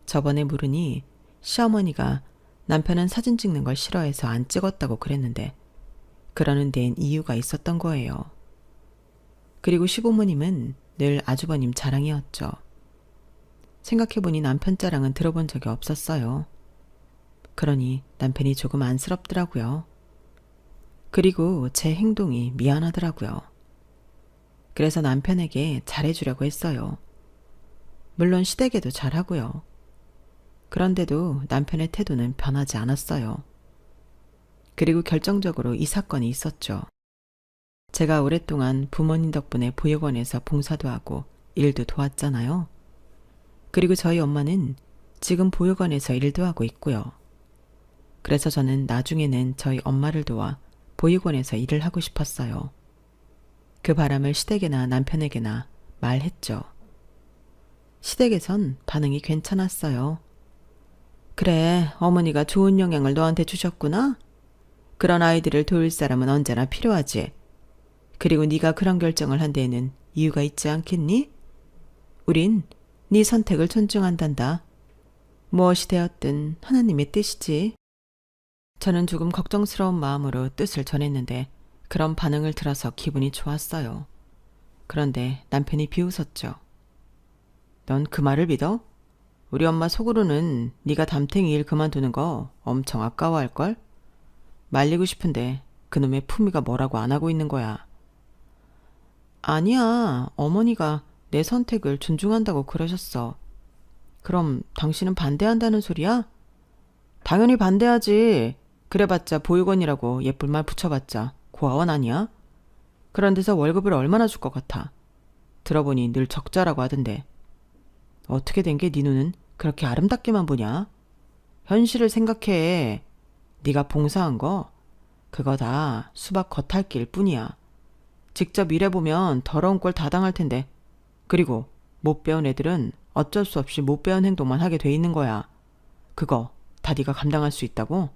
저번에 물으니 시어머니가 남편은 사진 찍는 걸 싫어해서 안 찍었다고 그랬는데 그러는 데엔 이유가 있었던 거예요. 그리고 시부모님은 늘 아주버님 자랑이었죠. 생각해보니 남편 자랑은 들어본 적이 없었어요. 그러니 남편이 조금 안쓰럽더라고요. 그리고 제 행동이 미안하더라고요. 그래서 남편에게 잘해주려고 했어요. 물론 시댁에도 잘하고요. 그런데도 남편의 태도는 변하지 않았어요. 그리고 결정적으로 이 사건이 있었죠. 제가 오랫동안 부모님 덕분에 보육원에서 봉사도 하고 일도 도왔잖아요. 그리고 저희 엄마는 지금 보육원에서 일도 하고 있고요. 그래서 저는 나중에는 저희 엄마를 도와 보육원에서 일을 하고 싶었어요. 그 바람을 시댁에나 남편에게나 말했죠. 시댁에선 반응이 괜찮았어요. 그래, 어머니가 좋은 영향을 너한테 주셨구나? 그런 아이들을 도울 사람은 언제나 필요하지. 그리고 네가 그런 결정을 한 데에는 이유가 있지 않겠니? 우린 네 선택을 존중한단다. 무엇이 되었든 하나님의 뜻이지. 저는 조금 걱정스러운 마음으로 뜻을 전했는데 그런 반응을 들어서 기분이 좋았어요. 그런데 남편이 비웃었죠. 넌 그 말을 믿어? 우리 엄마 속으로는 네가 담탱이 일 그만두는 거 엄청 아까워할걸? 말리고 싶은데 그놈의 품위가 뭐라고 안 하고 있는 거야. 아니야, 어머니가 내 선택을 존중한다고 그러셨어. 그럼 당신은 반대한다는 소리야? 당연히 반대하지. 그래봤자 보육원이라고 예쁠 말 붙여봤자 고아원 아니야? 그런 데서 월급을 얼마나 줄 것 같아. 들어보니 늘 적자라고 하던데. 어떻게 된 게 네 눈은 그렇게 아름답게만 보냐? 현실을 생각해. 네가 봉사한 거 그거 다 수박 겉핥기일 뿐이야. 직접 일해보면 더러운 꼴 다 당할 텐데. 그리고 못 배운 애들은 어쩔 수 없이 못 배운 행동만 하게 돼 있는 거야. 그거 다 네가 감당할 수 있다고?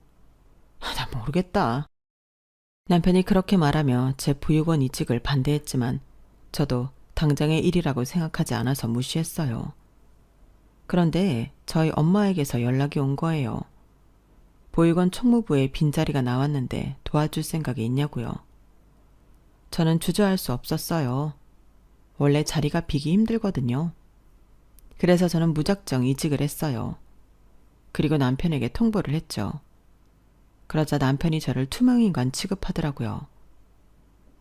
나 모르겠다. 남편이 그렇게 말하며 제 보육원 이직을 반대했지만 저도 당장의 일이라고 생각하지 않아서 무시했어요. 그런데 저희 엄마에게서 연락이 온 거예요. 보육원 총무부에 빈자리가 나왔는데 도와줄 생각이 있냐고요. 저는 주저할 수 없었어요. 원래 자리가 비기 힘들거든요. 그래서 저는 무작정 이직을 했어요. 그리고 남편에게 통보를 했죠. 그러자 남편이 저를 투명인간 취급하더라고요.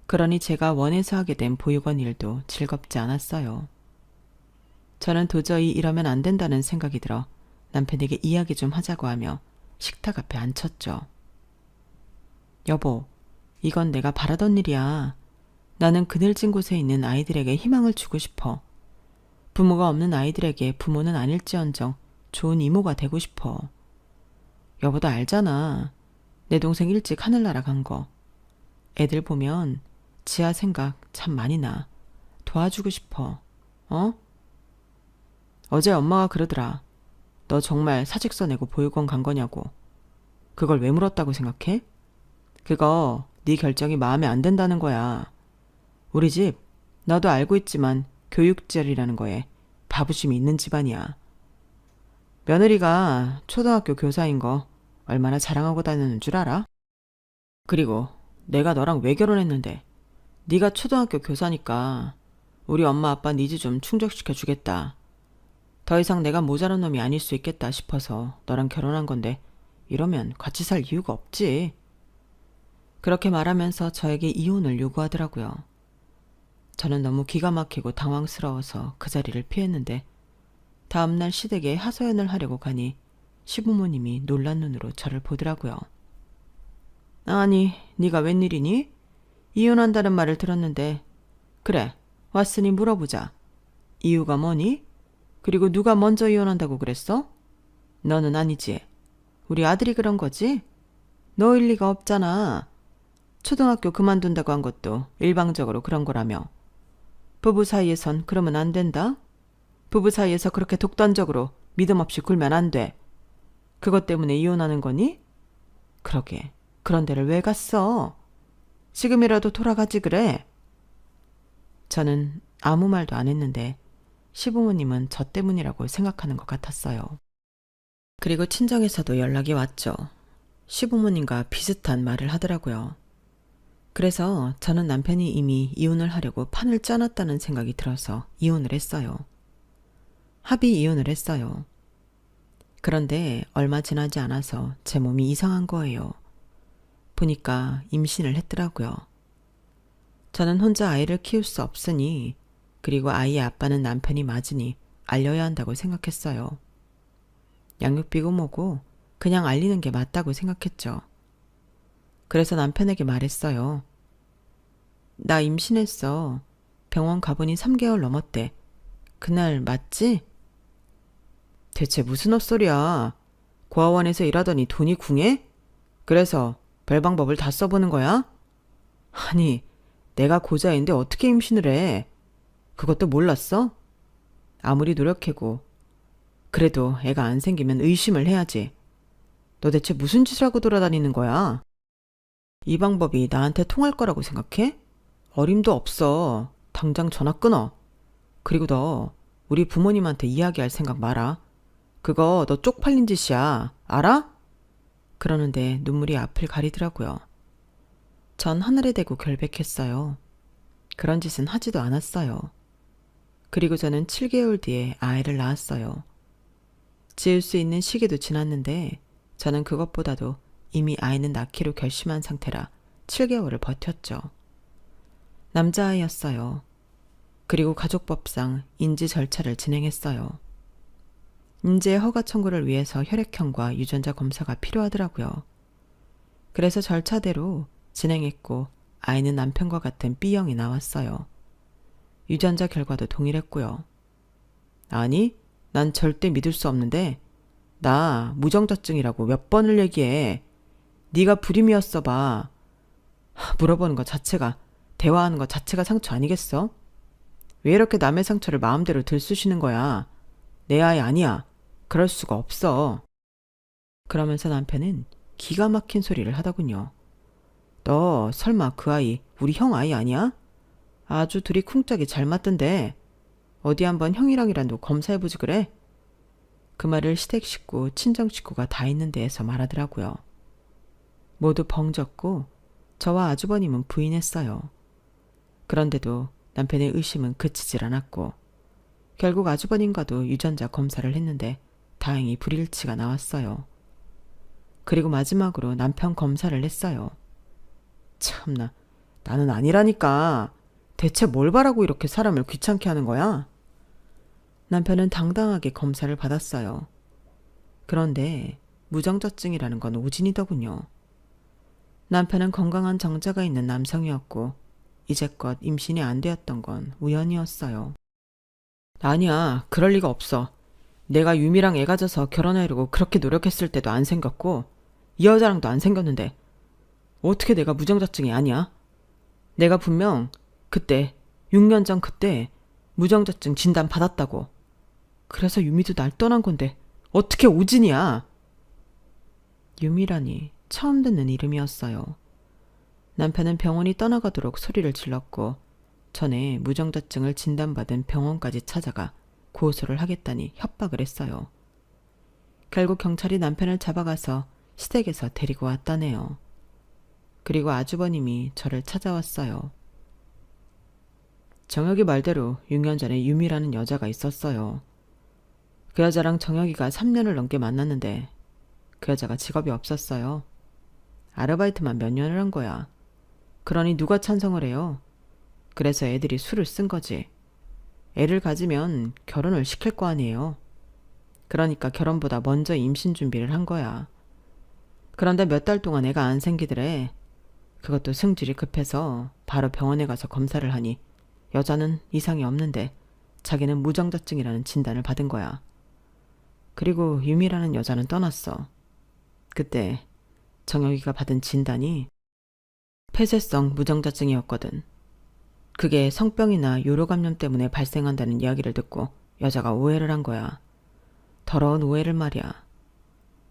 그러니 제가 원해서 하게 된 보육원 일도 즐겁지 않았어요. 저는 도저히 이러면 안 된다는 생각이 들어 남편에게 이야기 좀 하자고 하며 식탁 앞에 앉혔죠. 여보, 이건 내가 바라던 일이야. 나는 그늘진 곳에 있는 아이들에게 희망을 주고 싶어. 부모가 없는 아이들에게 부모는 아닐지언정 좋은 이모가 되고 싶어. 여보도 알잖아. 내 동생 일찍 하늘나라 간 거. 애들 보면 지아 생각 참 많이 나. 도와주고 싶어. 어? 어제 엄마가 그러더라. 너 정말 사직서 내고 보육원 간 거냐고. 그걸 왜 물었다고 생각해? 그거 네 결정이 마음에 안 든다는 거야. 우리 집 너도 알고 있지만 교육절이라는 거에 바부심이 있는 집안이야. 며느리가 초등학교 교사인 거 얼마나 자랑하고 다니는 줄 알아? 그리고 내가 너랑 왜 결혼했는데 네가 초등학교 교사니까 우리 엄마 아빠 니즈 좀 충족시켜 주겠다. 더 이상 내가 모자란 놈이 아닐 수 있겠다 싶어서 너랑 결혼한 건데 이러면 같이 살 이유가 없지. 그렇게 말하면서 저에게 이혼을 요구하더라고요. 저는 너무 기가 막히고 당황스러워서 그 자리를 피했는데 다음날 시댁에 하소연을 하려고 가니 시부모님이 놀란 눈으로 저를 보더라고요. 아니, 네가 웬일이니? 이혼한다는 말을 들었는데 그래, 왔으니 물어보자. 이유가 뭐니? 그리고 누가 먼저 이혼한다고 그랬어? 너는 아니지. 우리 아들이 그런 거지? 너일 리가 없잖아. 초등학교 그만둔다고 한 것도 일방적으로 그런 거라며. 부부 사이에선 그러면 안 된다? 부부 사이에서 그렇게 독단적으로 믿음 없이 굴면 안 돼. 그것 때문에 이혼하는 거니? 그러게, 그런 데를 왜 갔어? 지금이라도 돌아가지 그래. 저는 아무 말도 안 했는데 시부모님은 저 때문이라고 생각하는 것 같았어요. 그리고 친정에서도 연락이 왔죠. 시부모님과 비슷한 말을 하더라고요. 그래서 저는 남편이 이미 이혼을 하려고 판을 짜놨다는 생각이 들어서 이혼을 했어요. 합의 이혼을 했어요. 그런데 얼마 지나지 않아서 제 몸이 이상한 거예요. 보니까 임신을 했더라고요. 저는 혼자 아이를 키울 수 없으니 그리고 아이의 아빠는 남편이 맞으니 알려야 한다고 생각했어요. 양육비고 뭐고 그냥 알리는 게 맞다고 생각했죠. 그래서 남편에게 말했어요. 나 임신했어. 병원 가보니 3개월 넘었대. 그날 맞지? 대체 무슨 헛소리야. 고아원에서 일하더니 돈이 궁해? 그래서 별 방법을 다 써보는 거야? 아니, 내가 고자인데 어떻게 임신을 해? 그것도 몰랐어? 아무리 노력해고 그래도 애가 안 생기면 의심을 해야지. 너 대체 무슨 짓을 하고 돌아다니는 거야? 이 방법이 나한테 통할 거라고 생각해? 어림도 없어. 당장 전화 끊어. 그리고 너 우리 부모님한테 이야기할 생각 마라. 그거 너 쪽팔린 짓이야. 알아? 그러는데 눈물이 앞을 가리더라고요. 전 하늘에 대고 결백했어요. 그런 짓은 하지도 않았어요. 그리고 저는 7개월 뒤에 아이를 낳았어요. 지을 수 있는 시기도 지났는데 저는 그것보다도 이미 아이는 낳기로 결심한 상태라 7개월을 버텼죠. 남자아이였어요. 그리고 가족법상 인지 절차를 진행했어요. 인지의 허가 청구를 위해서 혈액형과 유전자 검사가 필요하더라고요. 그래서 절차대로 진행했고 아이는 남편과 같은 B형이 나왔어요. 유전자 결과도 동일했고요. 아니, 난 절대 믿을 수 없는데 나 무정자증이라고 몇 번을 얘기해. 네가 불임이었어 봐. 물어보는 것 자체가, 대화하는 것 자체가 상처 아니겠어? 왜 이렇게 남의 상처를 마음대로 들쑤시는 거야? 내 아이 아니야. 그럴 수가 없어. 그러면서 남편은 기가 막힌 소리를 하더군요. 너 설마 그 아이 우리 형 아이 아니야? 아주 둘이 쿵짝이 잘 맞던데 어디 한번 형이랑이라도 검사해보지 그래? 그 말을 시댁 식구, 친정 식구가 다 있는 데에서 말하더라고요. 모두 벙졌고 저와 아주버님은 부인했어요. 그런데도 남편의 의심은 그치질 않았고 결국 아주버님과도 유전자 검사를 했는데 다행히 불일치가 나왔어요. 그리고 마지막으로 남편 검사를 했어요. 참나, 나는 아니라니까. 대체 뭘 바라고 이렇게 사람을 귀찮게 하는 거야? 남편은 당당하게 검사를 받았어요. 그런데 무정자증이라는 건 오진이더군요. 남편은 건강한 정자가 있는 남성이었고 이제껏 임신이 안 되었던 건 우연이었어요. 아니야, 그럴 리가 없어. 내가 유미랑 애 가져서 결혼하려고 그렇게 노력했을 때도 안 생겼고 이 여자랑도 안 생겼는데 어떻게 내가 무정자증이 아니야? 내가 분명 그때 6년 전 그때 무정자증 진단 받았다고. 그래서 유미도 날 떠난 건데 어떻게 오진이야? 유미라니 처음 듣는 이름이었어요. 남편은 병원이 떠나가도록 소리를 질렀고 전에 무정자증을 진단받은 병원까지 찾아가 고소를 하겠다니 협박을 했어요. 결국 경찰이 남편을 잡아가서 시댁에서 데리고 왔다네요. 그리고 아주버님이 저를 찾아왔어요. 정혁이 말대로 6년 전에 유미라는 여자가 있었어요. 그 여자랑 정혁이가 3년을 넘게 만났는데 그 여자가 직업이 없었어요. 아르바이트만 몇 년을 한 거야. 그러니 누가 찬성을 해요? 그래서 애들이 수를 쓴 거지. 애를 가지면 결혼을 시킬 거 아니에요. 그러니까 결혼보다 먼저 임신 준비를 한 거야. 그런데 몇 달 동안 애가 안 생기더래. 그것도 승질이 급해서 바로 병원에 가서 검사를 하니 여자는 이상이 없는데 자기는 무정자증이라는 진단을 받은 거야. 그리고 유미라는 여자는 떠났어. 그때 정혁이가 받은 진단이 폐쇄성 무정자증이었거든. 그게 성병이나 요로감염 때문에 발생한다는 이야기를 듣고 여자가 오해를 한 거야. 더러운 오해를 말이야.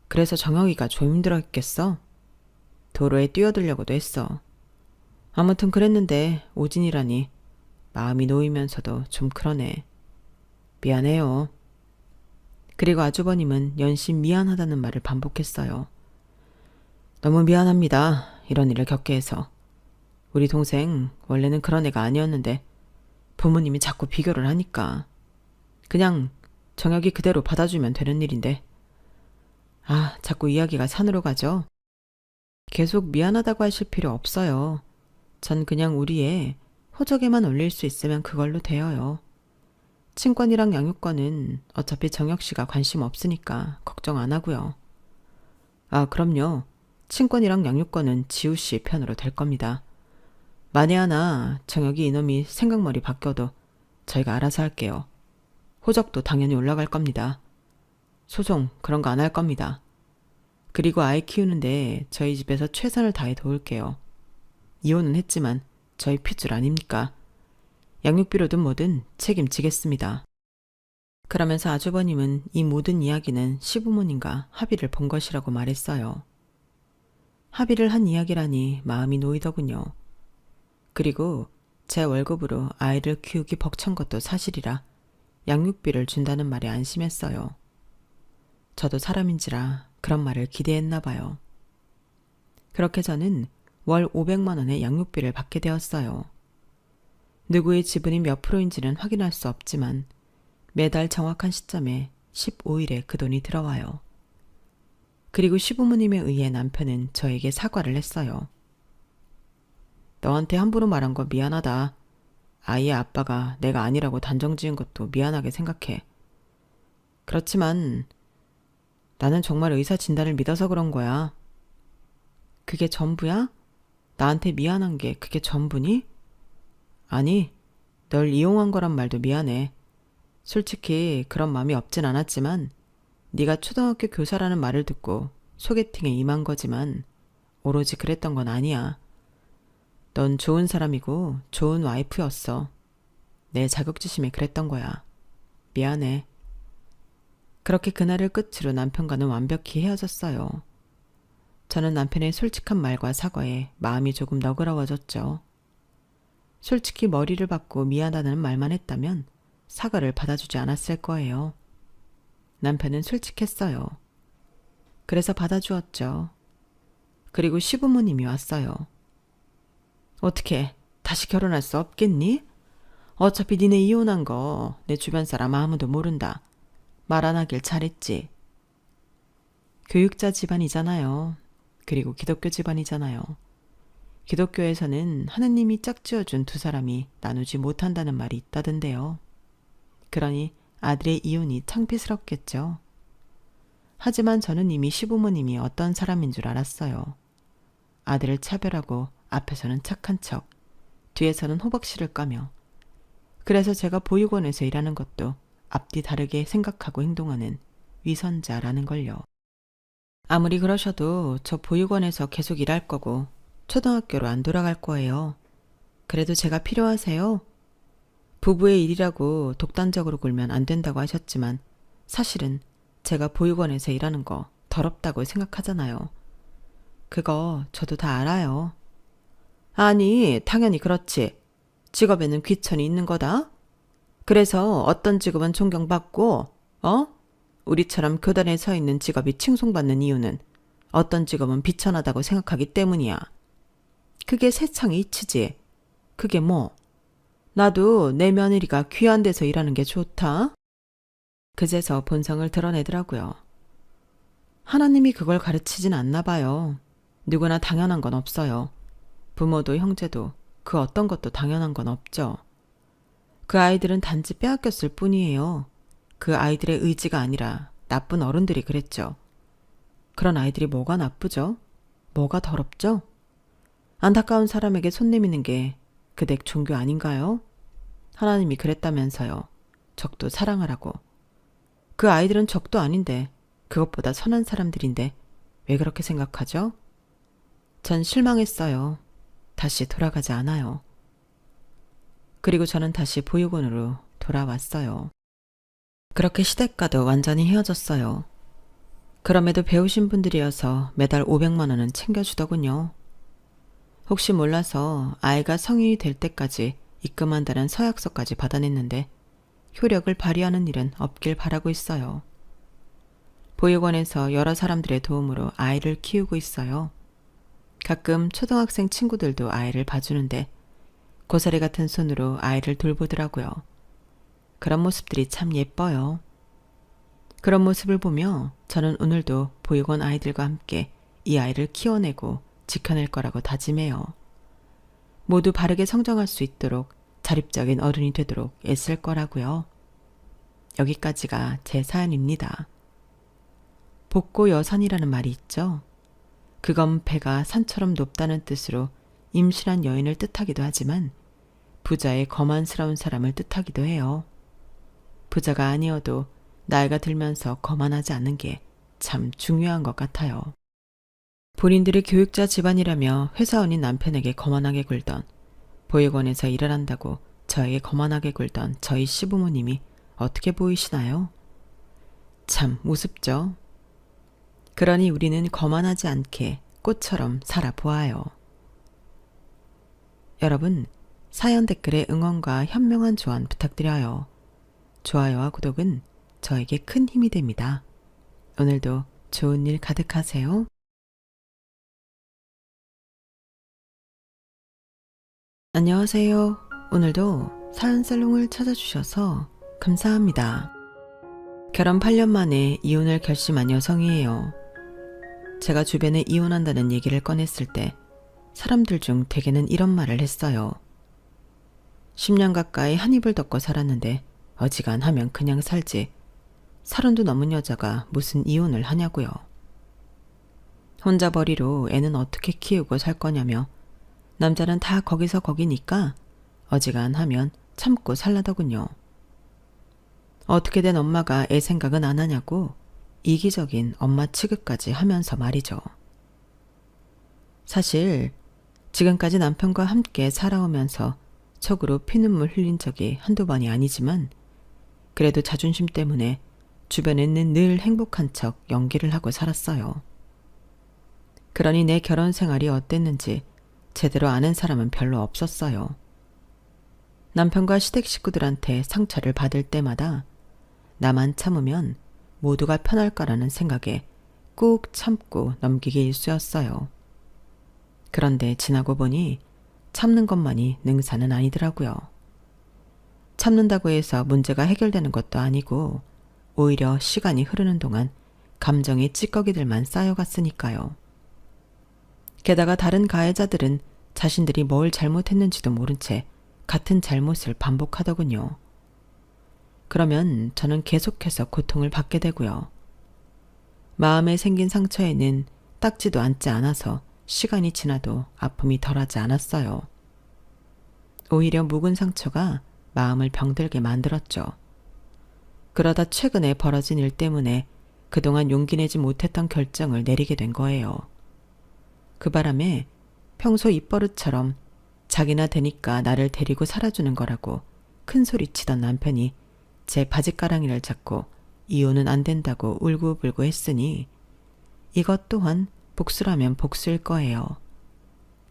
그래서 정혁이가 좀 힘들었겠어? 도로에 뛰어들려고도 했어. 아무튼 그랬는데 오진이라니 마음이 놓이면서도 좀 그러네. 미안해요. 그리고 아주버님은 연신 미안하다는 말을 반복했어요. 너무 미안합니다. 이런 일을 겪게 해서. 우리 동생 원래는 그런 애가 아니었는데 부모님이 자꾸 비교를 하니까 그냥 정혁이 그대로 받아주면 되는 일인데 자꾸 이야기가 산으로 가죠. 계속 미안하다고 하실 필요 없어요. 전 그냥 우리 애 호적에만 올릴 수 있으면 그걸로 되어요. 친권이랑 양육권은 어차피 정혁 씨가 관심 없으니까 걱정 안 하고요. 그럼요. 친권이랑 양육권은 지우 씨 편으로 될 겁니다. 만에 하나 정혁이 이놈이 생각머리 바뀌어도 저희가 알아서 할게요. 호적도 당연히 올라갈 겁니다. 소송 그런 거 안 할 겁니다. 그리고 아이 키우는데 저희 집에서 최선을 다해 도울게요. 이혼은 했지만 저희 핏줄 아닙니까? 양육비로든 뭐든 책임지겠습니다. 그러면서 아주버님은 이 모든 이야기는 시부모님과 합의를 본 것이라고 말했어요. 합의를 한 이야기라니 마음이 놓이더군요. 그리고 제 월급으로 아이를 키우기 벅찬 것도 사실이라 양육비를 준다는 말에 안심했어요. 저도 사람인지라 그런 말을 기대했나 봐요. 그렇게 저는 월 500만 원의 양육비를 받게 되었어요. 누구의 지분이 몇 프로인지는 확인할 수 없지만 매달 정확한 시점에 15일에 그 돈이 들어와요. 그리고 시부모님에 의해 남편은 저에게 사과를 했어요. 너한테 함부로 말한 거 미안하다. 아이의 아빠가 내가 아니라고 단정 지은 것도 미안하게 생각해. 그렇지만 나는 정말 의사 진단을 믿어서 그런 거야. 그게 전부야? 나한테 미안한 게 그게 전부니? 아니, 널 이용한 거란 말도 미안해. 솔직히 그런 마음이 없진 않았지만 네가 초등학교 교사라는 말을 듣고 소개팅에 임한 거지만 오로지 그랬던 건 아니야. 넌 좋은 사람이고 좋은 와이프였어. 내 자격지심에 그랬던 거야. 미안해. 그렇게 그날을 끝으로 남편과는 완벽히 헤어졌어요. 저는 남편의 솔직한 말과 사과에 마음이 조금 너그러워졌죠. 솔직히 머리를 받고 미안하다는 말만 했다면 사과를 받아주지 않았을 거예요. 남편은 솔직했어요. 그래서 받아주었죠. 그리고 시부모님이 왔어요. 어떻게 다시 결혼할 수 없겠니? 어차피 니네 이혼한 거 내 주변 사람 아무도 모른다. 말 안 하길 잘했지. 교육자 집안이잖아요. 그리고 기독교 집안이잖아요. 기독교에서는 하느님이 짝지어준 두 사람이 나누지 못한다는 말이 있다던데요. 그러니 아들의 이혼이 창피스럽겠죠. 하지만 저는 이미 시부모님이 어떤 사람인 줄 알았어요. 아들을 차별하고 앞에서는 착한 척, 뒤에서는 호박씨를 까며. 그래서 제가 보육원에서 일하는 것도 앞뒤 다르게 생각하고 행동하는 위선자라는 걸요. 아무리 그러셔도 저 보육원에서 계속 일할 거고 초등학교로 안 돌아갈 거예요. 그래도 제가 필요하세요? 부부의 일이라고 독단적으로 굴면 안 된다고 하셨지만 사실은 제가 보육원에서 일하는 거 더럽다고 생각하잖아요. 그거 저도 다 알아요. 아니, 당연히 그렇지. 직업에는 귀천이 있는 거다. 그래서 어떤 직업은 존경받고, 우리처럼 교단에 서 있는 직업이 칭송받는 이유는 어떤 직업은 비천하다고 생각하기 때문이야. 그게 세상의 이치지. 그게 뭐? 나도 내 며느리가 귀한 데서 일하는 게 좋다. 그제서 본성을 드러내더라고요. 하나님이 그걸 가르치진 않나 봐요. 누구나 당연한 건 없어요. 부모도 형제도 그 어떤 것도 당연한 건 없죠. 그 아이들은 단지 빼앗겼을 뿐이에요. 그 아이들의 의지가 아니라 나쁜 어른들이 그랬죠. 그런 아이들이 뭐가 나쁘죠? 뭐가 더럽죠? 안타까운 사람에게 손 내미는 게 그댁 종교 아닌가요? 하나님이 그랬다면서요. 적도 사랑하라고. 그 아이들은 적도 아닌데 그것보다 선한 사람들인데 왜 그렇게 생각하죠? 전 실망했어요. 다시 돌아가지 않아요. 그리고 저는 다시 보육원으로 돌아왔어요. 그렇게 시댁과도 완전히 헤어졌어요. 그럼에도 배우신 분들이어서 매달 500만 원은 챙겨주더군요. 혹시 몰라서 아이가 성인이 될 때까지 입금한다는 서약서까지 받아냈는데 효력을 발휘하는 일은 없길 바라고 있어요. 보육원에서 여러 사람들의 도움으로 아이를 키우고 있어요. 가끔 초등학생 친구들도 아이를 봐주는데 고사리 같은 손으로 아이를 돌보더라고요. 그런 모습들이 참 예뻐요. 그런 모습을 보며 저는 오늘도 보육원 아이들과 함께 이 아이를 키워내고 지켜낼 거라고 다짐해요. 모두 바르게 성장할 수 있도록 자립적인 어른이 되도록 애쓸 거라고요. 여기까지가 제 사연입니다. 복고여산이라는 말이 있죠. 그건 배가 산처럼 높다는 뜻으로 임신한 여인을 뜻하기도 하지만 부자의 거만스러운 사람을 뜻하기도 해요. 부자가 아니어도 나이가 들면서 거만하지 않는 게 참 중요한 것 같아요. 본인들이 교육자 집안이라며 회사원인 남편에게 거만하게 굴던, 보육원에서 일을 한다고 저에게 거만하게 굴던 저희 시부모님이 어떻게 보이시나요? 참 우습죠. 그러니 우리는 거만하지 않게 꽃처럼 살아보아요. 여러분, 사연 댓글에 응원과 현명한 조언 부탁드려요. 좋아요와 구독은 저에게 큰 힘이 됩니다. 오늘도 좋은 일 가득하세요. 안녕하세요. 오늘도 사연 살롱을 찾아주셔서 감사합니다. 결혼 8년 만에 이혼을 결심한 여성이에요. 제가 주변에 이혼한다는 얘기를 꺼냈을 때 사람들 중 대개는 이런 말을 했어요. 10년 가까이 한 입을 덮고 살았는데 어지간하면 그냥 살지. 30도 넘은 여자가 무슨 이혼을 하냐고요. 혼자 벌이로 애는 어떻게 키우고 살 거냐며 남자는 다 거기서 거기니까 어지간하면 참고 살라더군요. 어떻게 된 엄마가 애 생각은 안 하냐고 이기적인 엄마 취급까지 하면서 말이죠. 사실 지금까지 남편과 함께 살아오면서 속으로 피눈물 흘린 적이 한두 번이 아니지만 그래도 자존심 때문에 주변에는 늘 행복한 척 연기를 하고 살았어요. 그러니 내 결혼 생활이 어땠는지 제대로 아는 사람은 별로 없었어요. 남편과 시댁 식구들한테 상처를 받을 때마다 나만 참으면 모두가 편할까라는 생각에 꾹 참고 넘기기 일쑤였어요. 그런데 지나고 보니 참는 것만이 능사는 아니더라고요. 참는다고 해서 문제가 해결되는 것도 아니고 오히려 시간이 흐르는 동안 감정의 찌꺼기들만 쌓여갔으니까요. 게다가 다른 가해자들은 자신들이 뭘 잘못했는지도 모른 채 같은 잘못을 반복하더군요. 그러면 저는 계속해서 고통을 받게 되고요. 마음에 생긴 상처에는 닦지도 않지 않아서 시간이 지나도 아픔이 덜하지 않았어요. 오히려 묵은 상처가 마음을 병들게 만들었죠. 그러다 최근에 벌어진 일 때문에 그동안 용기 내지 못했던 결정을 내리게 된 거예요. 그 바람에 평소 입버릇처럼 자기나 되니까 나를 데리고 살아주는 거라고 큰 소리치던 남편이 제 바짓가랑이를 잡고 이혼은 안 된다고 울고불고 했으니 이것 또한 복수라면 복수일 거예요.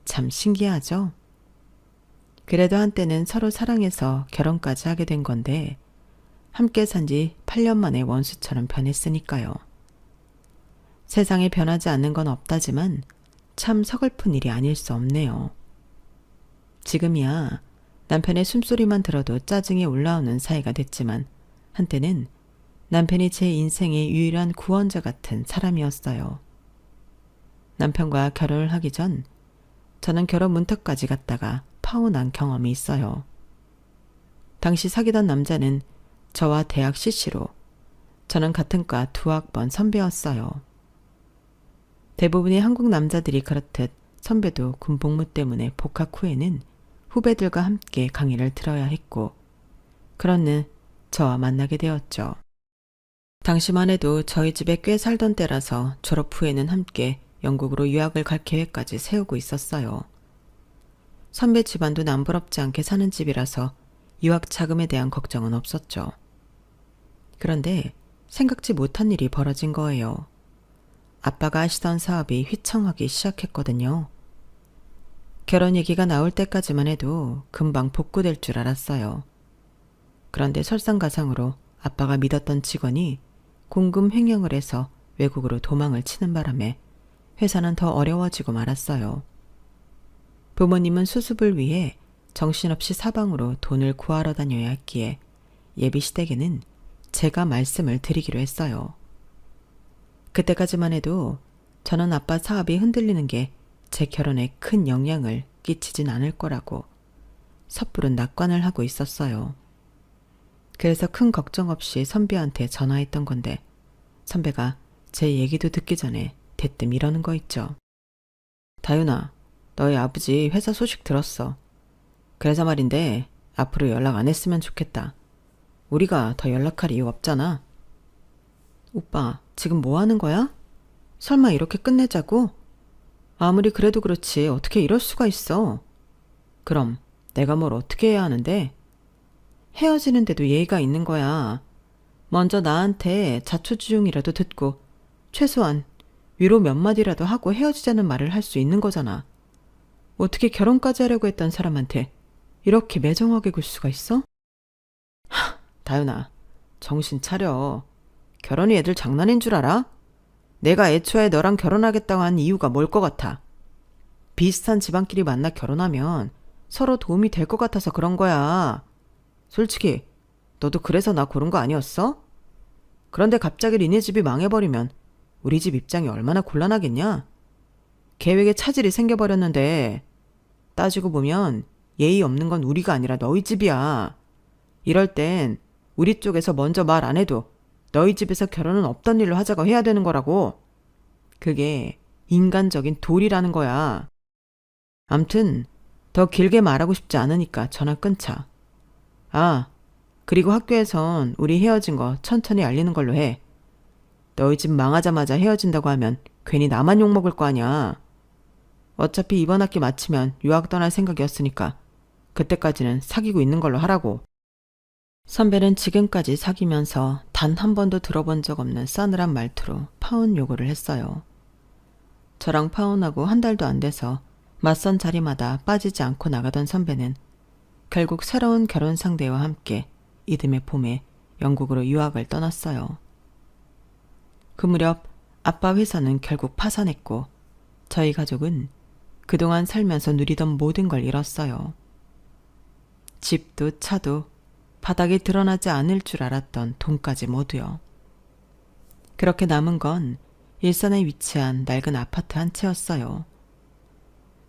참 신기하죠? 그래도 한때는 서로 사랑해서 결혼까지 하게 된 건데 함께 산 지 8년 만에 원수처럼 변했으니까요. 세상에 변하지 않는 건 없다지만 참 서글픈 일이 아닐 수 없네요. 지금이야 남편의 숨소리만 들어도 짜증이 올라오는 사이가 됐지만 한때는 남편이 제 인생의 유일한 구원자 같은 사람이었어요. 남편과 결혼을 하기 전 저는 결혼 문턱까지 갔다가 파혼한 경험이 있어요. 당시 사귀던 남자는 저와 대학 CC로 저는 같은 과 2학번 선배였어요. 대부분의 한국 남자들이 그렇듯 선배도 군 복무 때문에 복학 후에는 후배들과 함께 강의를 들어야 했고 그러는 저와 만나게 되었죠. 당시만 해도 저희 집에 꽤 살던 때라서 졸업 후에는 함께 영국으로 유학을 갈 계획까지 세우고 있었어요. 선배 집안도 남부럽지 않게 사는 집이라서 유학 자금에 대한 걱정은 없었죠. 그런데 생각지 못한 일이 벌어진 거예요. 아빠가 하시던 사업이 휘청하기 시작했거든요. 결혼 얘기가 나올 때까지만 해도 금방 복구될 줄 알았어요. 그런데 설상가상으로 아빠가 믿었던 직원이 공금 횡령을 해서 외국으로 도망을 치는 바람에 회사는 더 어려워지고 말았어요. 부모님은 수습을 위해 정신없이 사방으로 돈을 구하러 다녀야 했기에 예비시댁에는 제가 말씀을 드리기로 했어요. 그때까지만 해도 저는 아빠 사업이 흔들리는 게 제 결혼에 큰 영향을 끼치진 않을 거라고 섣부른 낙관을 하고 있었어요. 그래서 큰 걱정 없이 선배한테 전화했던 건데 선배가 제 얘기도 듣기 전에 대뜸 이러는 거 있죠. 다윤아, 너희 아버지 회사 소식 들었어. 그래서 말인데 앞으로 연락 안 했으면 좋겠다. 우리가 더 연락할 이유 없잖아. 오빠, 지금 뭐 하는 거야? 설마 이렇게 끝내자고? 아무리 그래도 그렇지 어떻게 이럴 수가 있어. 그럼 내가 뭘 어떻게 해야 하는데? 헤어지는데도 예의가 있는 거야. 먼저 나한테 자초지종이라도 듣고 최소한 위로 몇 마디라도 하고 헤어지자는 말을 할 수 있는 거잖아. 어떻게 결혼까지 하려고 했던 사람한테 이렇게 매정하게 굴 수가 있어? 다윤아, 정신 차려. 결혼이 애들 장난인 줄 알아? 내가 애초에 너랑 결혼하겠다고 한 이유가 뭘 것 같아? 비슷한 집안끼리 만나 결혼하면 서로 도움이 될 것 같아서 그런 거야. 솔직히 너도 그래서 나 고른 거 아니었어? 그런데 갑자기 니네 집이 망해버리면 우리 집 입장이 얼마나 곤란하겠냐? 계획에 차질이 생겨버렸는데 따지고 보면 예의 없는 건 우리가 아니라 너희 집이야. 이럴 땐 우리 쪽에서 먼저 말 안 해도 너희 집에서 결혼은 없던 일로 하자고 해야 되는 거라고. 그게 인간적인 도리라는 거야. 암튼 더 길게 말하고 싶지 않으니까 전화 끊자. 아, 그리고 학교에선 우리 헤어진 거 천천히 알리는 걸로 해. 너희 집 망하자마자 헤어진다고 하면 괜히 나만 욕먹을 거 아니야. 어차피 이번 학기 마치면 유학 떠날 생각이었으니까 그때까지는 사귀고 있는 걸로 하라고. 선배는 지금까지 사귀면서 단 한 번도 들어본 적 없는 싸늘한 말투로 파혼 요구를 했어요. 저랑 파혼하고 한 달도 안 돼서 맞선 자리마다 빠지지 않고 나가던 선배는 결국 새로운 결혼 상대와 함께 이듬해 봄에 영국으로 유학을 떠났어요. 그 무렵 아빠 회사는 결국 파산했고 저희 가족은 그동안 살면서 누리던 모든 걸 잃었어요. 집도 차도 바닥에 드러나지 않을 줄 알았던 돈까지 모두요. 그렇게 남은 건 일산에 위치한 낡은 아파트 한 채였어요.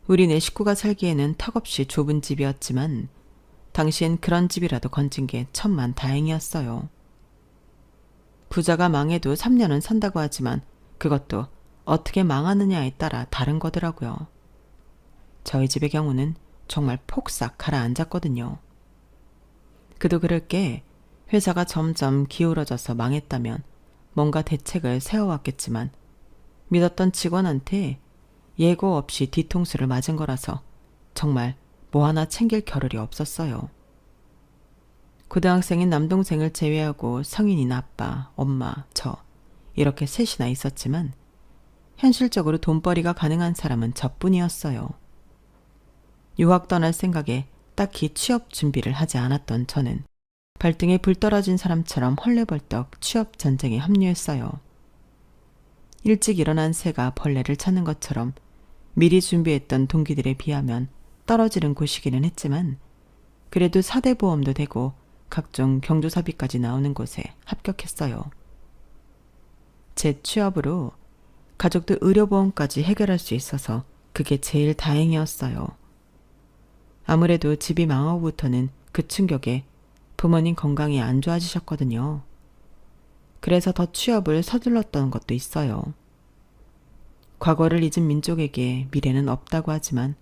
우리 네 식구가 살기에는 턱없이 좁은 집이었지만 당시엔 그런 집이라도 건진 게 천만 다행이었어요. 부자가 망해도 3년은 산다고 하지만 그것도 어떻게 망하느냐에 따라 다른 거더라고요. 저희 집의 경우는 정말 폭삭 가라앉았거든요. 그도 그럴 게 회사가 점점 기울어져서 망했다면 뭔가 대책을 세워왔겠지만 믿었던 직원한테 예고 없이 뒤통수를 맞은 거라서 정말 뭐 하나 챙길 겨를이 없었어요. 고등학생인 남동생을 제외하고 성인인 아빠, 엄마, 저 이렇게 셋이나 있었지만 현실적으로 돈벌이가 가능한 사람은 저뿐이었어요. 유학 떠날 생각에 딱히 취업 준비를 하지 않았던 저는 발등에 불 떨어진 사람처럼 헐레벌떡 취업 전쟁에 합류했어요. 일찍 일어난 새가 벌레를 찾는 것처럼 미리 준비했던 동기들에 비하면 떨어지는 곳이기는 했지만 그래도 4대 보험도 되고 각종 경조사비까지 나오는 곳에 합격했어요. 제 취업으로 가족들 의료보험까지 해결할 수 있어서 그게 제일 다행이었어요. 아무래도 집이 망하고부터는 그 충격에 부모님 건강이 안 좋아지셨거든요. 그래서 더 취업을 서둘렀던 것도 있어요. 과거를 잊은 민족에게 미래는 없다고 하지만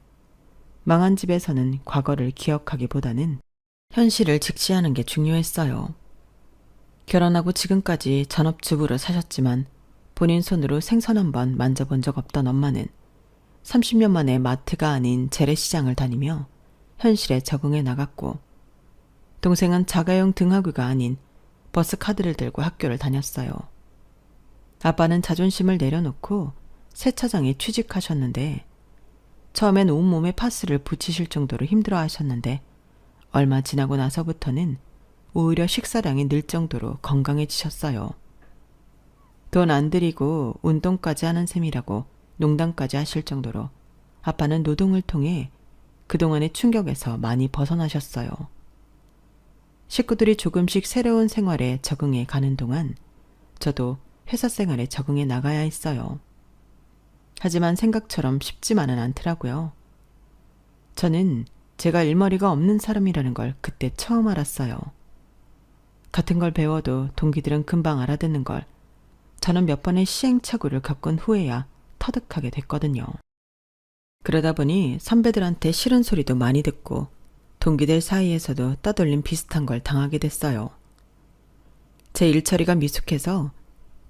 망한 집에서는 과거를 기억하기보다는 현실을 직시하는 게 중요했어요. 결혼하고 지금까지 전업주부로 사셨지만 본인 손으로 생선 한 번 만져본 적 없던 엄마는 30년 만에 마트가 아닌 재래시장을 다니며 현실에 적응해 나갔고 동생은 자가용 등하교가 아닌 버스 카드를 들고 학교를 다녔어요. 아빠는 자존심을 내려놓고 세차장에 취직하셨는데 처음엔 온몸에 파스를 붙이실 정도로 힘들어 하셨는데 얼마 지나고 나서부터는 오히려 식사량이 늘 정도로 건강해지셨어요. 돈 안 들이고 운동까지 하는 셈이라고 농담까지 하실 정도로 아빠는 노동을 통해 그동안의 충격에서 많이 벗어나셨어요. 식구들이 조금씩 새로운 생활에 적응해 가는 동안 저도 회사 생활에 적응해 나가야 했어요. 하지만 생각처럼 쉽지만은 않더라고요. 저는 제가 일머리가 없는 사람이라는 걸 그때 처음 알았어요. 같은 걸 배워도 동기들은 금방 알아듣는 걸 저는 몇 번의 시행착오를 겪은 후에야 터득하게 됐거든요. 그러다 보니 선배들한테 싫은 소리도 많이 듣고 동기들 사이에서도 따돌림 비슷한 걸 당하게 됐어요. 제 일처리가 미숙해서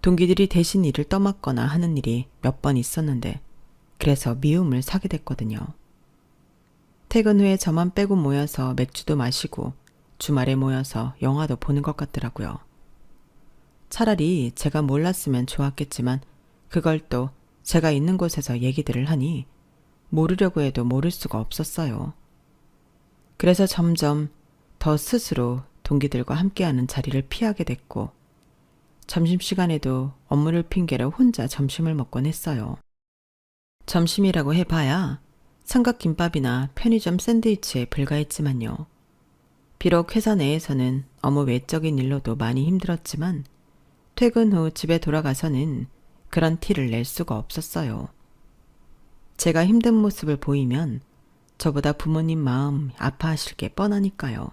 동기들이 대신 일을 떠맡거나 하는 일이 몇 번 있었는데 그래서 미움을 사게 됐거든요. 퇴근 후에 저만 빼고 모여서 맥주도 마시고 주말에 모여서 영화도 보는 것 같더라고요. 차라리 제가 몰랐으면 좋았겠지만 그걸 또 제가 있는 곳에서 얘기들을 하니 모르려고 해도 모를 수가 없었어요. 그래서 점점 더 스스로 동기들과 함께하는 자리를 피하게 됐고 점심시간에도 업무를 핑계로 혼자 점심을 먹곤 했어요. 점심이라고 해봐야 삼각김밥이나 편의점 샌드위치에 불과했지만요. 비록 회사 내에서는 업무 외적인 일로도 많이 힘들었지만 퇴근 후 집에 돌아가서는 그런 티를 낼 수가 없었어요. 제가 힘든 모습을 보이면 저보다 부모님 마음 아파하실 게 뻔하니까요.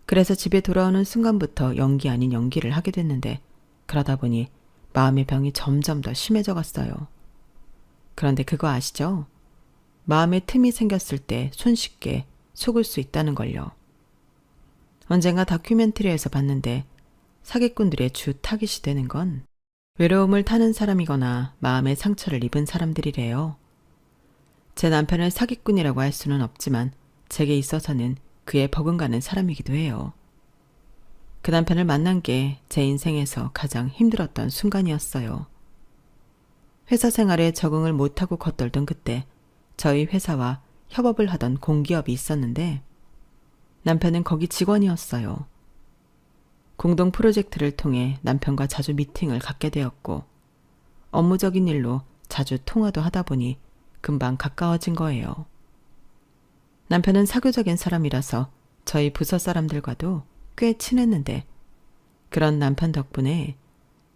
그래서 집에 돌아오는 순간부터 연기 아닌 연기를 하게 됐는데 그러다 보니 마음의 병이 점점 더 심해져 갔어요. 그런데 그거 아시죠? 마음에 틈이 생겼을 때 손쉽게 속을 수 있다는 걸요. 언젠가 다큐멘터리에서 봤는데 사기꾼들의 주 타깃이 되는 건 외로움을 타는 사람이거나 마음의 상처를 입은 사람들이래요. 제 남편을 사기꾼이라고 할 수는 없지만 제게 있어서는 그에 버금가는 사람이기도 해요. 그 남편을 만난 게 제 인생에서 가장 힘들었던 순간이었어요. 회사 생활에 적응을 못하고 겉돌던 그때 저희 회사와 협업을 하던 공기업이 있었는데 남편은 거기 직원이었어요. 공동 프로젝트를 통해 남편과 자주 미팅을 갖게 되었고 업무적인 일로 자주 통화도 하다 보니 금방 가까워진 거예요. 남편은 사교적인 사람이라서 저희 부서 사람들과도 꽤 친했는데 그런 남편 덕분에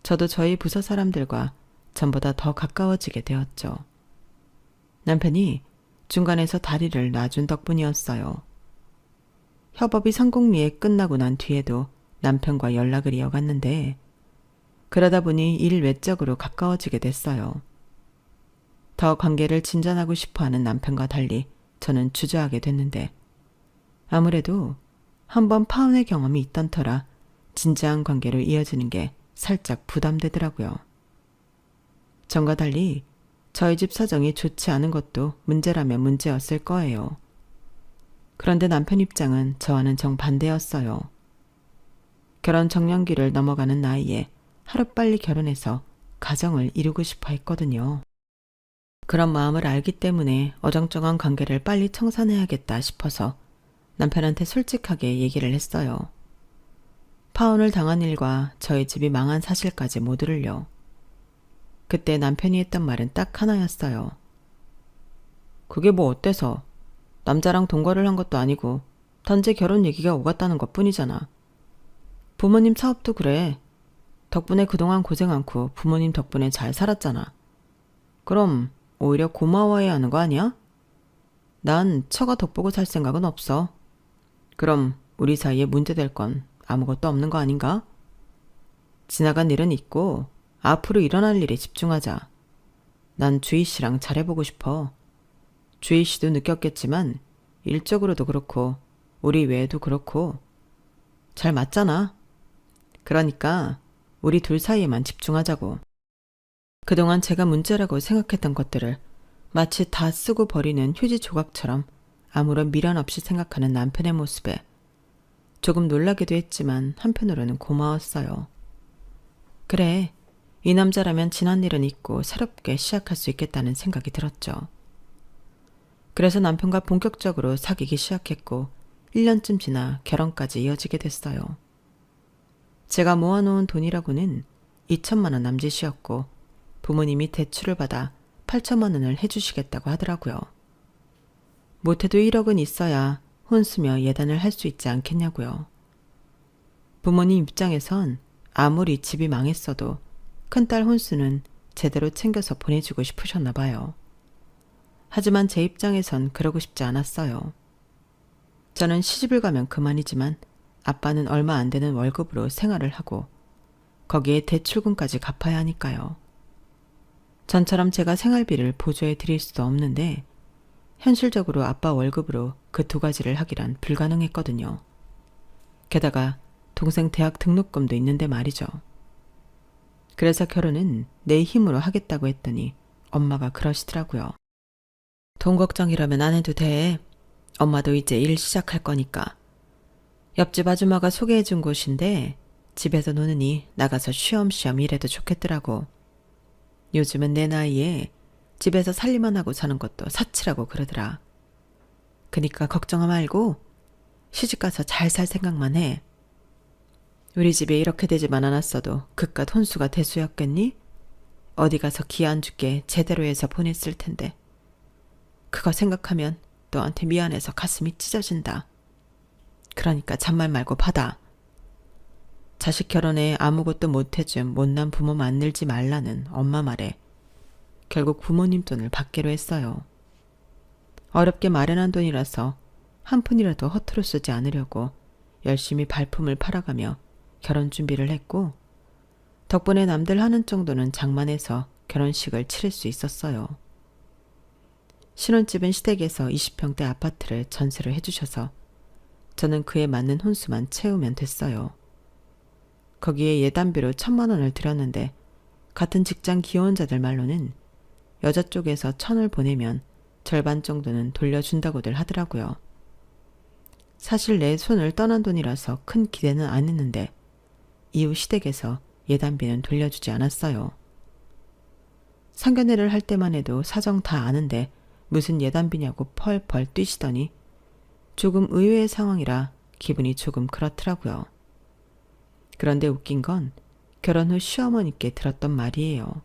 저도 저희 부서 사람들과 전보다 더 가까워지게 되었죠. 남편이 중간에서 다리를 놔준 덕분이었어요. 협업이 성공리에 끝나고 난 뒤에도 남편과 연락을 이어갔는데 그러다 보니 일 외적으로 가까워지게 됐어요. 더 관계를 진전하고 싶어하는 남편과 달리 저는 주저하게 됐는데 아무래도 한번 파혼의 경험이 있던 터라 진지한 관계로 이어지는 게 살짝 부담되더라고요. 전과 달리 저희 집 사정이 좋지 않은 것도 문제라면 문제였을 거예요. 그런데 남편 입장은 저와는 정반대였어요. 결혼 정년기를 넘어가는 나이에 하루빨리 결혼해서 가정을 이루고 싶어 했거든요. 그런 마음을 알기 때문에 어정쩡한 관계를 빨리 청산해야겠다 싶어서 남편한테 솔직하게 얘기를 했어요. 파혼을 당한 일과 저희 집이 망한 사실까지 모두를요. 그때 남편이 했던 말은 딱 하나였어요. 그게 뭐 어때서? 남자랑 동거를 한 것도 아니고 단지 결혼 얘기가 오갔다는 것 뿐이잖아. 부모님 사업도 그래. 덕분에 그동안 고생 않고 부모님 덕분에 잘 살았잖아. 그럼 오히려 고마워해야 하는 거 아니야? 난 처가 덕보고 살 생각은 없어. 그럼 우리 사이에 문제될 건 아무것도 없는 거 아닌가? 지나간 일은 있고 앞으로 일어날 일에 집중하자. 난 주희 씨랑 잘해보고 싶어. 주희 씨도 느꼈겠지만 일적으로도 그렇고 우리 외에도 그렇고 잘 맞잖아. 그러니까 우리 둘 사이에만 집중하자고. 그동안 제가 문제라고 생각했던 것들을 마치 다 쓰고 버리는 휴지 조각처럼 아무런 미련 없이 생각하는 남편의 모습에 조금 놀라기도 했지만 한편으로는 고마웠어요. 그래, 이 남자라면 지난 일은 잊고 새롭게 시작할 수 있겠다는 생각이 들었죠. 그래서 남편과 본격적으로 사귀기 시작했고 1년쯤 지나 결혼까지 이어지게 됐어요. 제가 모아놓은 돈이라고는 2천만 원 남짓이었고 부모님이 대출을 받아 8천만 원을 해주시겠다고 하더라고요. 못해도 1억은 있어야 혼수며 예단을 할 수 있지 않겠냐고요. 부모님 입장에선 아무리 집이 망했어도 큰딸 혼수는 제대로 챙겨서 보내주고 싶으셨나 봐요. 하지만 제 입장에선 그러고 싶지 않았어요. 저는 시집을 가면 그만이지만 아빠는 얼마 안 되는 월급으로 생활을 하고 거기에 대출금까지 갚아야 하니까요. 전처럼 제가 생활비를 보조해 드릴 수도 없는데 현실적으로 아빠 월급으로 그 두 가지를 하기란 불가능했거든요. 게다가 동생 대학 등록금도 있는데 말이죠. 그래서 결혼은 내 힘으로 하겠다고 했더니 엄마가 그러시더라고요. 돈 걱정이라면 안 해도 돼. 엄마도 이제 일 시작할 거니까. 옆집 아줌마가 소개해준 곳인데 집에서 노느니 나가서 쉬엄쉬엄 일해도 좋겠더라고. 요즘은 내 나이에 집에서 살림만 하고 사는 것도 사치라고 그러더라. 그니까 걱정 말고 시집가서 잘 살 생각만 해. 우리 집이 이렇게 되지만 않았어도 그깟 혼수가 대수였겠니? 어디 가서 기 안 죽게 제대로 해서 보냈을 텐데. 그거 생각하면 너한테 미안해서 가슴이 찢어진다. 그러니까 잔말 말고 받아. 자식 결혼에 아무것도 못해준 못난 부모 만들지 말라는 엄마 말에 결국 부모님 돈을 받기로 했어요. 어렵게 마련한 돈이라서 한 푼이라도 허투루 쓰지 않으려고 열심히 발품을 팔아가며 결혼 준비를 했고, 덕분에 남들 하는 정도는 장만해서 결혼식을 치를 수 있었어요. 신혼집은 시댁에서 20평대 아파트를 전세를 해주셔서 저는 그에 맞는 혼수만 채우면 됐어요. 거기에 예단비로 1,000만 원을 들였는데 같은 직장 기혼자들 말로는 여자 쪽에서 1,000을 보내면 절반 정도는 돌려준다고들 하더라고요. 사실 내 손을 떠난 돈이라서 큰 기대는 안 했는데 이후 시댁에서 예단비는 돌려주지 않았어요. 상견례를 할 때만 해도 사정 다 아는데 무슨 예단비냐고 펄펄 뛰시더니 조금 의외의 상황이라 기분이 조금 그렇더라고요. 그런데 웃긴 건 결혼 후 시어머니께 들었던 말이에요.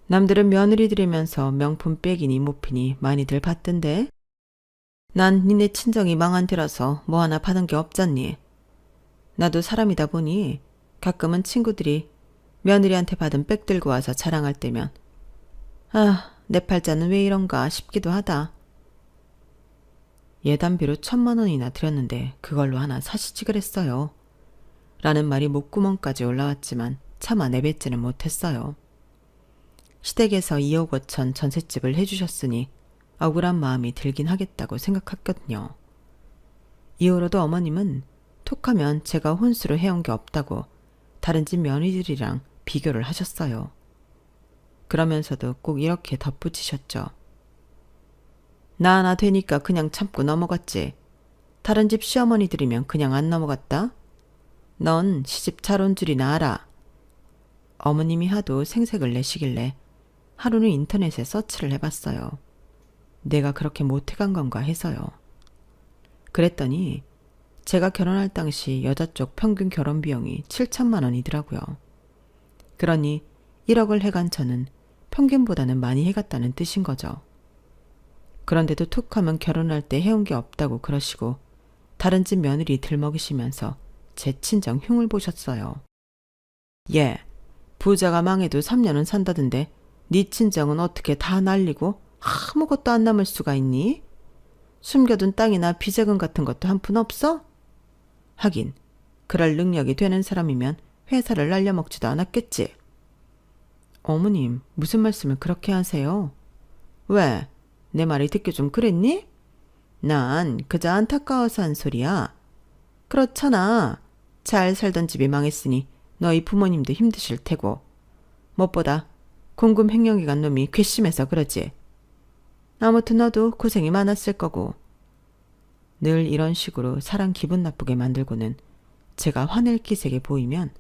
남들은 며느리 들이면서 명품 백이니 모피니 많이들 받던데 난 니네 친정이 망한 데라서 뭐 하나 받은 게 없잖니. 나도 사람이다 보니 가끔은 친구들이 며느리한테 받은 백 들고 와서 자랑할 때면 아, 내 팔자는 왜 이런가 싶기도 하다. 예단비로 1,000만 원이나 들였는데 그걸로 하나 사시지 그랬어요. 라는 말이 목구멍까지 올라왔지만 차마 내뱉지는 못했어요. 시댁에서 2억 5천 전셋집을 해주셨으니 억울한 마음이 들긴 하겠다고 생각했거든요. 이후로도 어머님은 톡하면 제가 혼수를 해온 게 없다고 다른 집 며느리들이랑 비교를 하셨어요. 그러면서도 꼭 이렇게 덧붙이셨죠. 나 하나 되니까 그냥 참고 넘어갔지. 다른 집 시어머니들이면 그냥 안 넘어갔다. 넌 시집 잘 온 줄이나 알아. 어머님이 하도 생색을 내시길래 하루는 인터넷에 서치를 해봤어요. 내가 그렇게 못해간 건가 해서요. 그랬더니 제가 결혼할 당시 여자 쪽 평균 결혼 비용이 7,000만 원이더라고요. 그러니 1억을 해간 저는 평균보다는 많이 해갔다는 뜻인 거죠. 그런데도 툭하면 결혼할 때 해온 게 없다고 그러시고 다른 집 며느리 들먹이시면서 제 친정 흉을 보셨어요. 예, 부자가 망해도 3년은 산다던데 네 친정은 어떻게 다 날리고 아무것도 안 남을 수가 있니? 숨겨둔 땅이나 비자금 같은 것도 한 푼 없어? 하긴 그럴 능력이 되는 사람이면 회사를 날려먹지도 않았겠지. 어머님, 무슨 말씀을 그렇게 하세요? 왜? 내 말이 듣기 좀 그랬니? 난 그저 안타까워서 한 소리야. 그렇잖아. 잘 살던 집이 망했으니 너희 부모님도 힘드실 테고. 무엇보다 궁금횡령이 간 놈이 괘씸해서 그러지. 아무튼 너도 고생이 많았을 거고. 늘 이런 식으로 사람 기분 나쁘게 만들고는 제가 화낼 기색에 보이면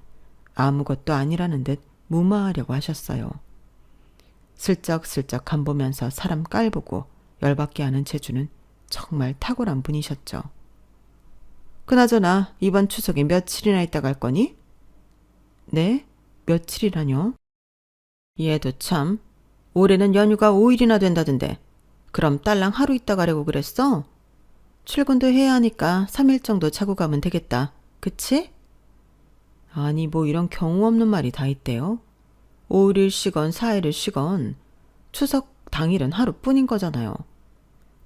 아무것도 아니라는 듯 무마하려고 하셨어요. 슬쩍슬쩍 간보면서 사람 깔보고 열받게 하는 재주는 정말 탁월한 분이셨죠. 그나저나 이번 추석에 며칠이나 있다 갈 거니? 네? 며칠이라뇨? 얘도 참, 올해는 연휴가 5일이나 된다던데 그럼 딸랑 하루 있다 가려고 그랬어? 출근도 해야 하니까 3일 정도 자고 가면 되겠다. 그치? 아니 뭐 이런 경우 없는 말이 다 있대요. 5일을 쉬건 4일을 쉬건 추석 당일은 하루뿐인 거잖아요.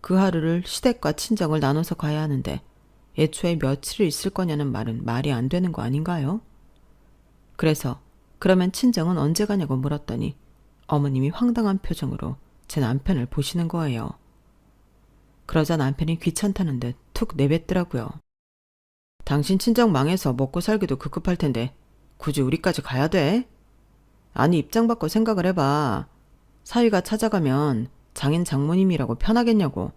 그 하루를 시댁과 친정을 나눠서 가야 하는데 애초에 며칠을 있을 거냐는 말은 말이 안 되는 거 아닌가요? 그래서 그러면 친정은 언제 가냐고 물었더니 어머님이 황당한 표정으로 제 남편을 보시는 거예요. 그러자 남편이 귀찮다는 듯 툭 내뱉더라고요. 당신 친정 망해서 먹고 살기도 급급할 텐데 굳이 우리까지 가야 돼? 아니 입장 바꿔 생각을 해봐. 사위가 찾아가면 장인 장모님이라고 편하겠냐고.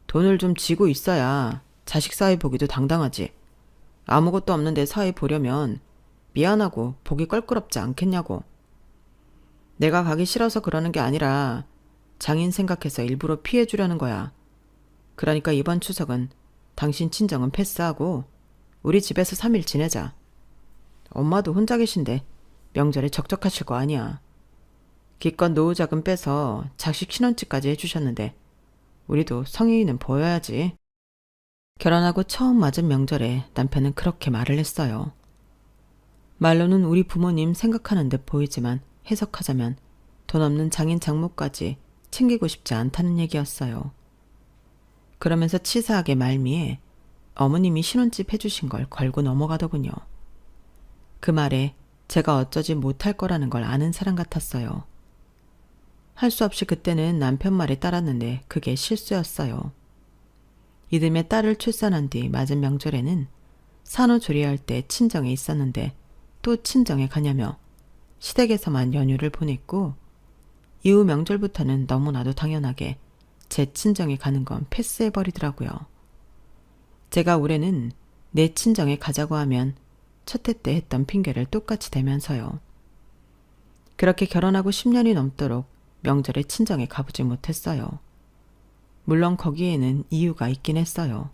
돈을 좀 쥐고 있어야 자식 사위 보기도 당당하지. 아무것도 없는데 사위 보려면 미안하고 보기 껄끄럽지 않겠냐고. 내가 가기 싫어서 그러는 게 아니라 장인 생각해서 일부러 피해주려는 거야. 그러니까 이번 추석은 당신 친정은 패스하고 우리 집에서 3일 지내자. 엄마도 혼자 계신데 명절에 적적하실 거 아니야. 기껏 노후자금 빼서 자식 신혼집까지 해주셨는데 우리도 성의는 보여야지. 결혼하고 처음 맞은 명절에 남편은 그렇게 말을 했어요. 말로는 우리 부모님 생각하는 듯 보이지만 해석하자면 돈 없는 장인 장모까지 챙기고 싶지 않다는 얘기였어요. 그러면서 치사하게 말미에 어머님이 신혼집 해주신 걸 걸고 넘어가더군요. 그 말에 제가 어쩌지 못할 거라는 걸 아는 사람 같았어요. 할 수 없이 그때는 남편 말에 따랐는데 그게 실수였어요. 이듬해 딸을 출산한 뒤 맞은 명절에는 산후조리할 때 친정에 있었는데 또 친정에 가냐며 시댁에서만 연휴를 보냈고 이후 명절부터는 너무나도 당연하게 제 친정에 가는 건 패스해버리더라고요. 제가 올해는 내 친정에 가자고 하면 첫 해 때 했던 핑계를 똑같이 대면서요. 그렇게 결혼하고 10년이 넘도록 명절에 친정에 가보지 못했어요. 물론 거기에는 이유가 있긴 했어요.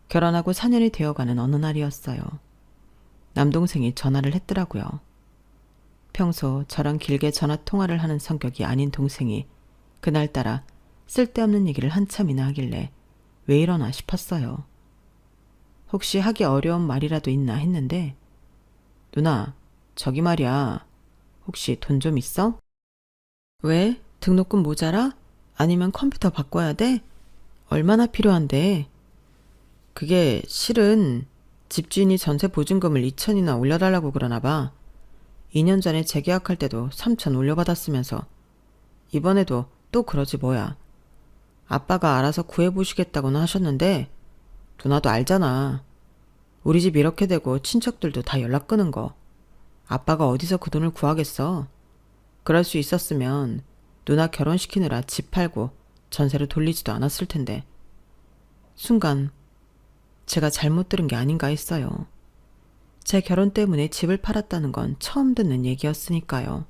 결혼하고 4년이 되어가는 어느 날이었어요. 남동생이 전화를 했더라고요. 평소 저랑 길게 전화 통화를 하는 성격이 아닌 동생이 그날따라 쓸데없는 얘기를 한참이나 하길래 왜 이러나 싶었어요. 혹시 하기 어려운 말이라도 있나 했는데 누나, 저기 말이야. 혹시 돈 좀 있어? 왜? 등록금 모자라? 아니면 컴퓨터 바꿔야 돼? 얼마나 필요한데? 그게 실은 집주인이 전세 보증금을 2천이나 올려달라고 그러나 봐. 2년 전에 재계약할 때도 3천 올려받았으면서 이번에도 또 그러지 뭐야. 아빠가 알아서 구해보시겠다고는 하셨는데 누나도 알잖아. 우리 집 이렇게 되고 친척들도 다 연락 끊은 거. 아빠가 어디서 그 돈을 구하겠어. 그럴 수 있었으면 누나 결혼시키느라 집 팔고 전세를 돌리지도 않았을 텐데. 순간 제가 잘못 들은 게 아닌가 했어요. 제 결혼 때문에 집을 팔았다는 건 처음 듣는 얘기였으니까요.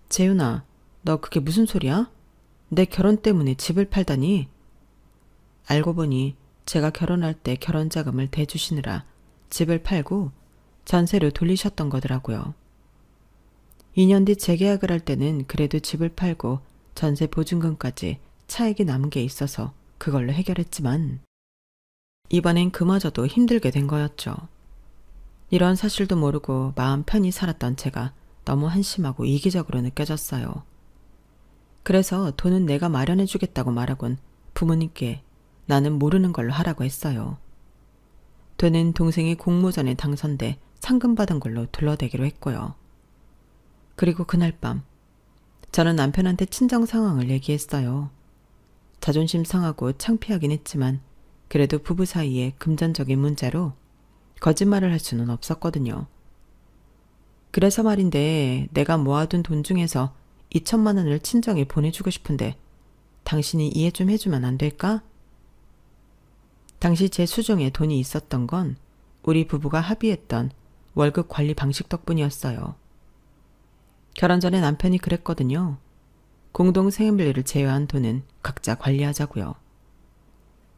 재윤아, 너 그게 무슨 소리야? 내 결혼 때문에 집을 팔다니? 알고 보니 제가 결혼할 때 결혼자금을 대주시느라 집을 팔고 전세로 돌리셨던 거더라고요. 2년 뒤 재계약을 할 때는 그래도 집을 팔고 전세 보증금까지 차익이 남은 게 있어서 그걸로 해결했지만 이번엔 그마저도 힘들게 된 거였죠. 이런 사실도 모르고 마음 편히 살았던 제가 너무 한심하고 이기적으로 느껴졌어요. 그래서 돈은 내가 마련해 주겠다고 말하곤 부모님께 나는 모르는 걸로 하라고 했어요. 돈은 동생이 공모전에 당선돼 상금 받은 걸로 둘러대기로 했고요. 그리고 그날 밤 저는 남편한테 친정 상황을 얘기했어요. 자존심 상하고 창피하긴 했지만 그래도 부부 사이에 금전적인 문제로 거짓말을 할 수는 없었거든요. 그래서 말인데 내가 모아둔 돈 중에서 2천만 원을 친정에 보내주고 싶은데 당신이 이해 좀 해주면 안 될까? 당시 제 수중에 돈이 있었던 건 우리 부부가 합의했던 월급 관리 방식 덕분이었어요. 결혼 전에 남편이 그랬거든요. 공동 생활비를 제외한 돈은 각자 관리하자고요.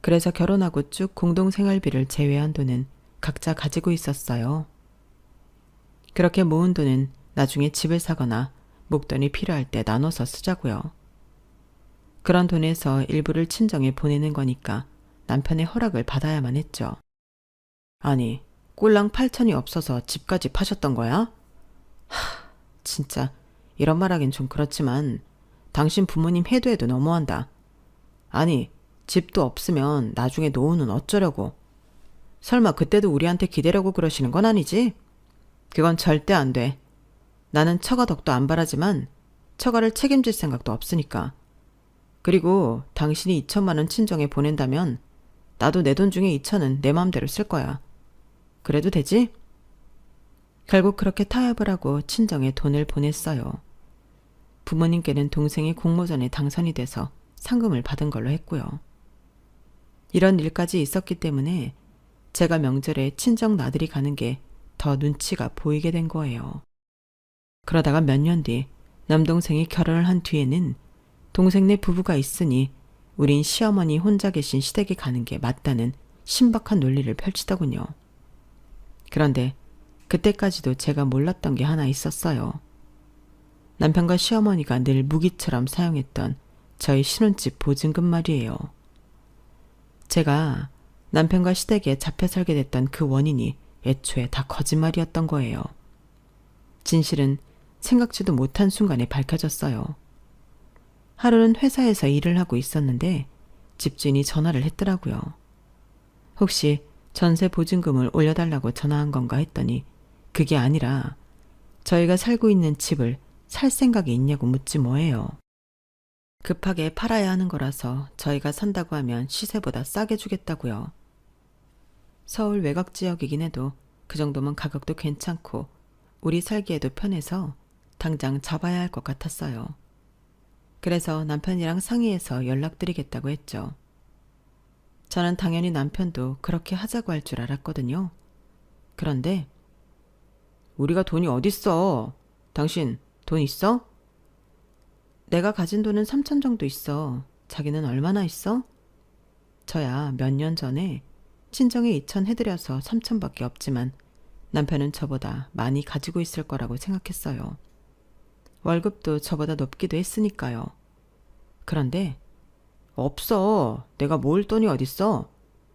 그래서 결혼하고 쭉 공동 생활비를 제외한 돈은 각자 가지고 있었어요. 그렇게 모은 돈은 나중에 집을 사거나 목돈이 필요할 때 나눠서 쓰자고요. 그런 돈에서 일부를 친정에 보내는 거니까 남편의 허락을 받아야만 했죠. 아니, 꼴랑 8천이 없어서 집까지 파셨던 거야? 진짜 이런 말하긴 좀 그렇지만 당신 부모님 해도 해도 너무한다. 아니, 집도 없으면 나중에 노후는 어쩌려고. 설마 그때도 우리한테 기대려고 그러시는 건 아니지? 그건 절대 안 돼. 나는 처가 덕도 안 바라지만 처가를 책임질 생각도 없으니까. 그리고 당신이 2천만 원 친정에 보낸다면 나도 내 돈 중에 2천은 내 마음대로 쓸 거야. 그래도 되지? 결국 그렇게 타협을 하고 친정에 돈을 보냈어요. 부모님께는 동생이 공모전에 당선이 돼서 상금을 받은 걸로 했고요. 이런 일까지 있었기 때문에 제가 명절에 친정 나들이 가는 게 더 눈치가 보이게 된 거예요. 그러다가 몇 년 뒤 남동생이 결혼을 한 뒤에는 동생네 부부가 있으니 우린 시어머니 혼자 계신 시댁에 가는 게 맞다는 신박한 논리를 펼치더군요. 그런데 그때까지도 제가 몰랐던 게 하나 있었어요. 남편과 시어머니가 늘 무기처럼 사용했던 저희 신혼집 보증금 말이에요. 제가 남편과 시댁에 잡혀 살게 됐던 그 원인이 애초에 다 거짓말이었던 거예요. 진실은 생각지도 못한 순간에 밝혀졌어요. 하루는 회사에서 일을 하고 있었는데 집주인이 전화를 했더라고요. 혹시 전세 보증금을 올려달라고 전화한 건가 했더니 그게 아니라 저희가 살고 있는 집을 살 생각이 있냐고 묻지 뭐예요. 급하게 팔아야 하는 거라서 저희가 산다고 하면 시세보다 싸게 주겠다고요. 서울 외곽 지역이긴 해도 그 정도면 가격도 괜찮고 우리 살기에도 편해서 당장 잡아야 할 것 같았어요. 그래서 남편이랑 상의해서 연락드리겠다고 했죠. 저는 당연히 남편도 그렇게 하자고 할 줄 알았거든요. 그런데 우리가 돈이 어딨어? 당신 돈 있어? 내가 가진 돈은 3천 정도 있어. 자기는 얼마나 있어? 저야 몇 년 전에 친정에 2천 해드려서 3천밖에 없지만 남편은 저보다 많이 가지고 있을 거라고 생각했어요. 월급도 저보다 높기도 했으니까요. 그런데 없어. 내가 모을 돈이 어딨어.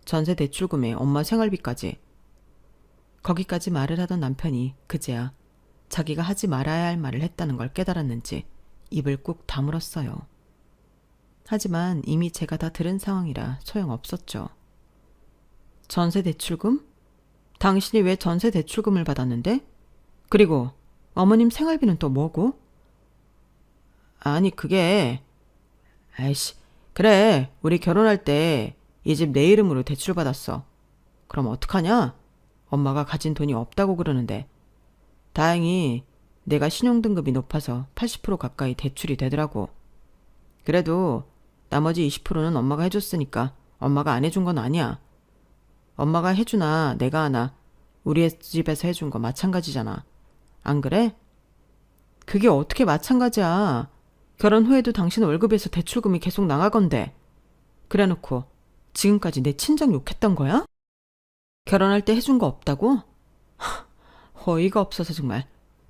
전세 대출금에 엄마 생활비까지. 거기까지 말을 하던 남편이 그제야 자기가 하지 말아야 할 말을 했다는 걸 깨달았는지 입을 꾹 다물었어요. 하지만 이미 제가 다 들은 상황이라 소용없었죠. 전세 대출금? 당신이 왜 전세 대출금을 받았는데? 그리고 어머님 생활비는 또 뭐고? 아니 그게... 아이씨, 그래 우리 결혼할 때 이 집 내 이름으로 대출받았어. 그럼 어떡하냐? 엄마가 가진 돈이 없다고 그러는데 다행히 내가 신용등급이 높아서 80% 가까이 대출이 되더라고. 그래도 나머지 20%는 엄마가 해줬으니까 엄마가 안 해준 건 아니야. 엄마가 해주나 내가 하나 우리 집에서 해준 거 마찬가지잖아. 안 그래? 그게 어떻게 마찬가지야. 결혼 후에도 당신 월급에서 대출금이 계속 나가건데. 그래놓고 지금까지 내 친정 욕했던 거야? 결혼할 때 해준 거 없다고? 어이가 없어서 정말.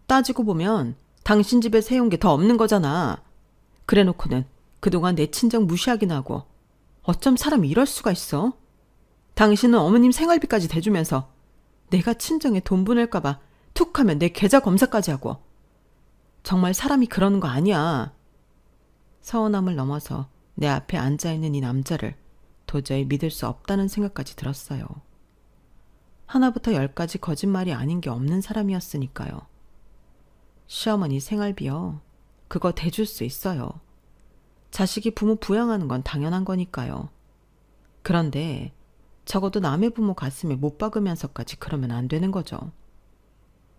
따지고 보면 당신 집에서 해온 게 더 없는 거잖아. 그래놓고는 그동안 내 친정 무시하기나 하고 어쩜 사람이 이럴 수가 있어? 당신은 어머님 생활비까지 대주면서 내가 친정에 돈 보낼까봐 툭 하면 내 계좌 검사까지 하고. 정말 사람이 그러는 거 아니야. 서운함을 넘어서 내 앞에 앉아있는 이 남자를 도저히 믿을 수 없다는 생각까지 들었어요. 하나부터 열까지 거짓말이 아닌 게 없는 사람이었으니까요. 시어머니 생활비요. 그거 대줄 수 있어요. 자식이 부모 부양하는 건 당연한 거니까요. 그런데 적어도 남의 부모 가슴에 못 박으면서까지 그러면 안 되는 거죠.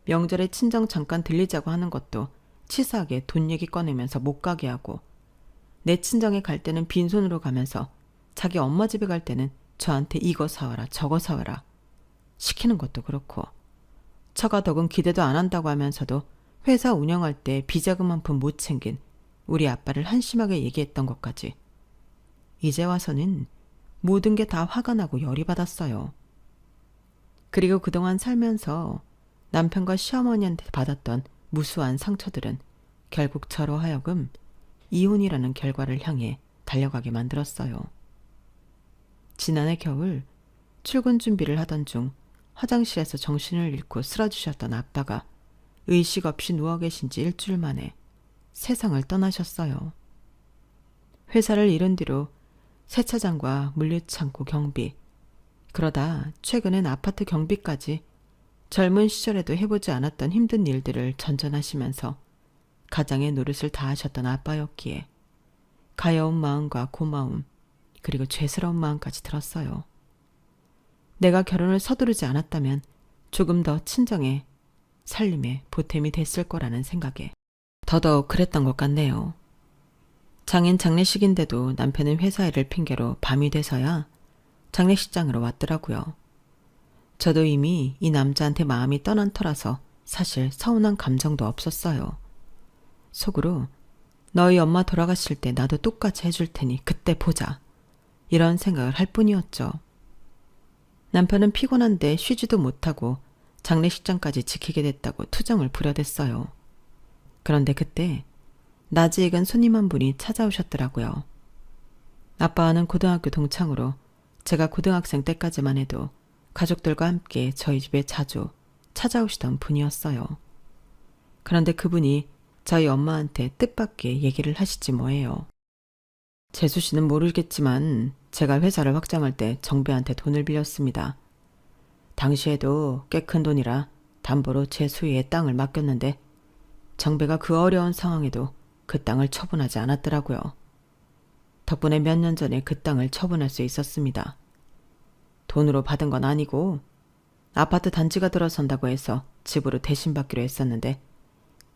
명절에 친정 잠깐 들리자고 하는 것도 치사하게 돈 얘기 꺼내면서 못 가게 하고, 내 친정에 갈 때는 빈손으로 가면서 자기 엄마 집에 갈 때는 저한테 이거 사와라 저거 사와라 시키는 것도 그렇고, 처가 덕은 기대도 안 한다고 하면서도 회사 운영할 때 비자금 한 푼 못 챙긴 우리 아빠를 한심하게 얘기했던 것까지. 이제 와서는 모든 게 다 화가 나고 열이 받았어요. 그리고 그동안 살면서 남편과 시어머니한테 받았던 무수한 상처들은 결국 저로 하여금 이혼이라는 결과를 향해 달려가게 만들었어요. 지난해 겨울 출근 준비를 하던 중 화장실에서 정신을 잃고 쓰러지셨던 아빠가 의식 없이 누워 계신 지 일주일 만에 세상을 떠나셨어요. 회사를 잃은 뒤로 세차장과 물류창고 경비, 그러다 최근엔 아파트 경비까지 젊은 시절에도 해보지 않았던 힘든 일들을 전전하시면서 가장의 노릇을 다하셨던 아빠였기에 가여운 마음과 고마움, 그리고 죄스러운 마음까지 들었어요. 내가 결혼을 서두르지 않았다면 조금 더 친정에 살림에 보탬이 됐을 거라는 생각에 더더욱 그랬던 것 같네요. 장인 장례식인데도 남편은 회사 일을 핑계로 밤이 돼서야 장례식장으로 왔더라고요. 저도 이미 이 남자한테 마음이 떠난 터라서 사실 서운한 감정도 없었어요. 속으로 너희 엄마 돌아가실 때 나도 똑같이 해줄 테니 그때 보자. 이런 생각을 할 뿐이었죠. 남편은 피곤한데 쉬지도 못하고 장례식장까지 지키게 됐다고 투정을 부려댔어요. 그런데 그때 낯이 익은 손님 한 분이 찾아오셨더라고요. 아빠와는 고등학교 동창으로 제가 고등학생 때까지만 해도 가족들과 함께 저희 집에 자주 찾아오시던 분이었어요. 그런데 그분이 저희 엄마한테 뜻밖의 얘기를 하시지 뭐예요. 재수 씨는 모르겠지만 제가 회사를 확장할 때 정배한테 돈을 빌렸습니다. 당시에도 꽤 큰 돈이라 담보로 제 수위에 땅을 맡겼는데 정배가 그 어려운 상황에도 그 땅을 처분하지 않았더라고요. 덕분에 몇 년 전에 그 땅을 처분할 수 있었습니다. 돈으로 받은 건 아니고 아파트 단지가 들어선다고 해서 집으로 대신 받기로 했었는데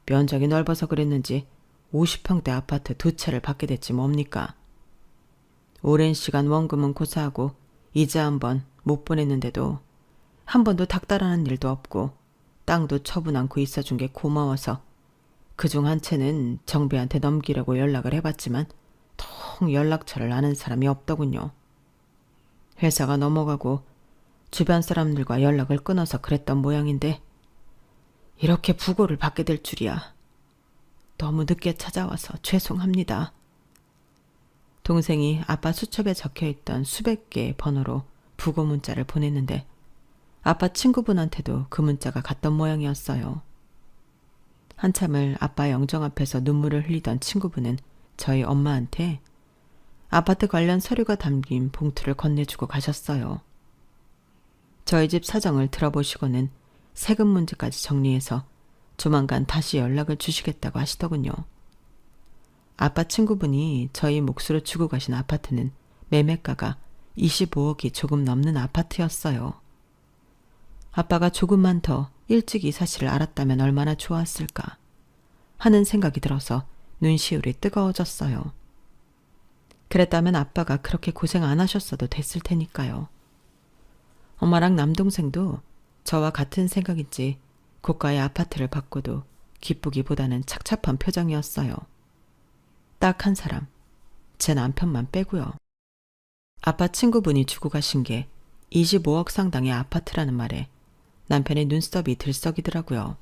면적이 넓어서 그랬는지 50평대 아파트 2채를 받게 됐지 뭡니까. 오랜 시간 원금은 고사하고 이자 한 번 못 보냈는데도 한 번도 닥달하는 일도 없고 땅도 처분 않고 있어준 게 고마워서 그중 한 채는 정배한테 넘기려고 연락을 해봤지만 통 연락처를 아는 사람이 없더군요. 회사가 넘어가고 주변 사람들과 연락을 끊어서 그랬던 모양인데 이렇게 부고를 받게 될 줄이야. 너무 늦게 찾아와서 죄송합니다. 동생이 아빠 수첩에 적혀있던 수백 개의 번호로 부고 문자를 보냈는데 아빠 친구분한테도 그 문자가 갔던 모양이었어요. 한참을 아빠 영정 앞에서 눈물을 흘리던 친구분은 저희 엄마한테 아파트 관련 서류가 담긴 봉투를 건네주고 가셨어요. 저희 집 사정을 들어보시고는 세금 문제까지 정리해서 조만간 다시 연락을 주시겠다고 하시더군요. 아빠 친구분이 저희 몫으로 주고 가신 아파트는 매매가가 25억이 조금 넘는 아파트였어요. 아빠가 조금만 더 일찍 이 사실을 알았다면 얼마나 좋았을까 하는 생각이 들어서 눈시울이 뜨거워졌어요. 그랬다면 아빠가 그렇게 고생 안 하셨어도 됐을 테니까요. 엄마랑 남동생도 저와 같은 생각인지 고가의 아파트를 받고도 기쁘기보다는 착잡한 표정이었어요. 딱 한 사람, 제 남편만 빼고요. 아빠 친구분이 주고 가신 게 25억 상당의 아파트라는 말에 남편의 눈썹이 들썩이더라고요.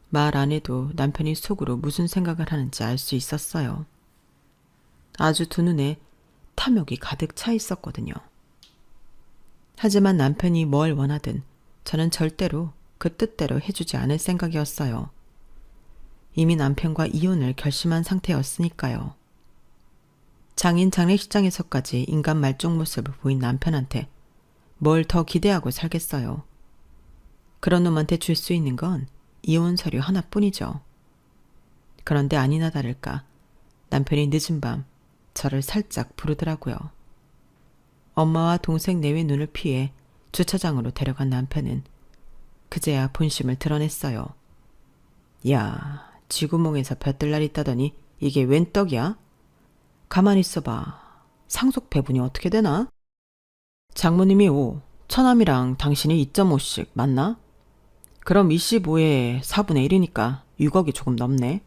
말 안 해도 남편이 속으로 무슨 생각을 하는지 알 수 있었어요. 아주 두 눈에 탐욕이 가득 차 있었거든요. 하지만 남편이 뭘 원하든 저는 절대로 그 뜻대로 해주지 않을 생각이었어요. 이미 남편과 이혼을 결심한 상태였으니까요. 장인 장례식장에서까지 인간 말종 모습을 보인 남편한테 뭘 더 기대하고 살겠어요. 그런 놈한테 줄 수 있는 건 이혼 서류 하나뿐이죠. 그런데 아니나 다를까 남편이 늦은 밤 저를 살짝 부르더라고요. 엄마와 동생 내외 눈을 피해 주차장으로 데려간 남편은 그제야 본심을 드러냈어요. 야, 쥐구멍에서 볕들 날 있다더니 이게 웬 떡이야? 가만히 있어봐. 상속 배분이 어떻게 되나? 장모님이 5, 처남이랑 당신이 2.5씩 맞나? 그럼 25에 4분의 1이니까 6억이 조금 넘네.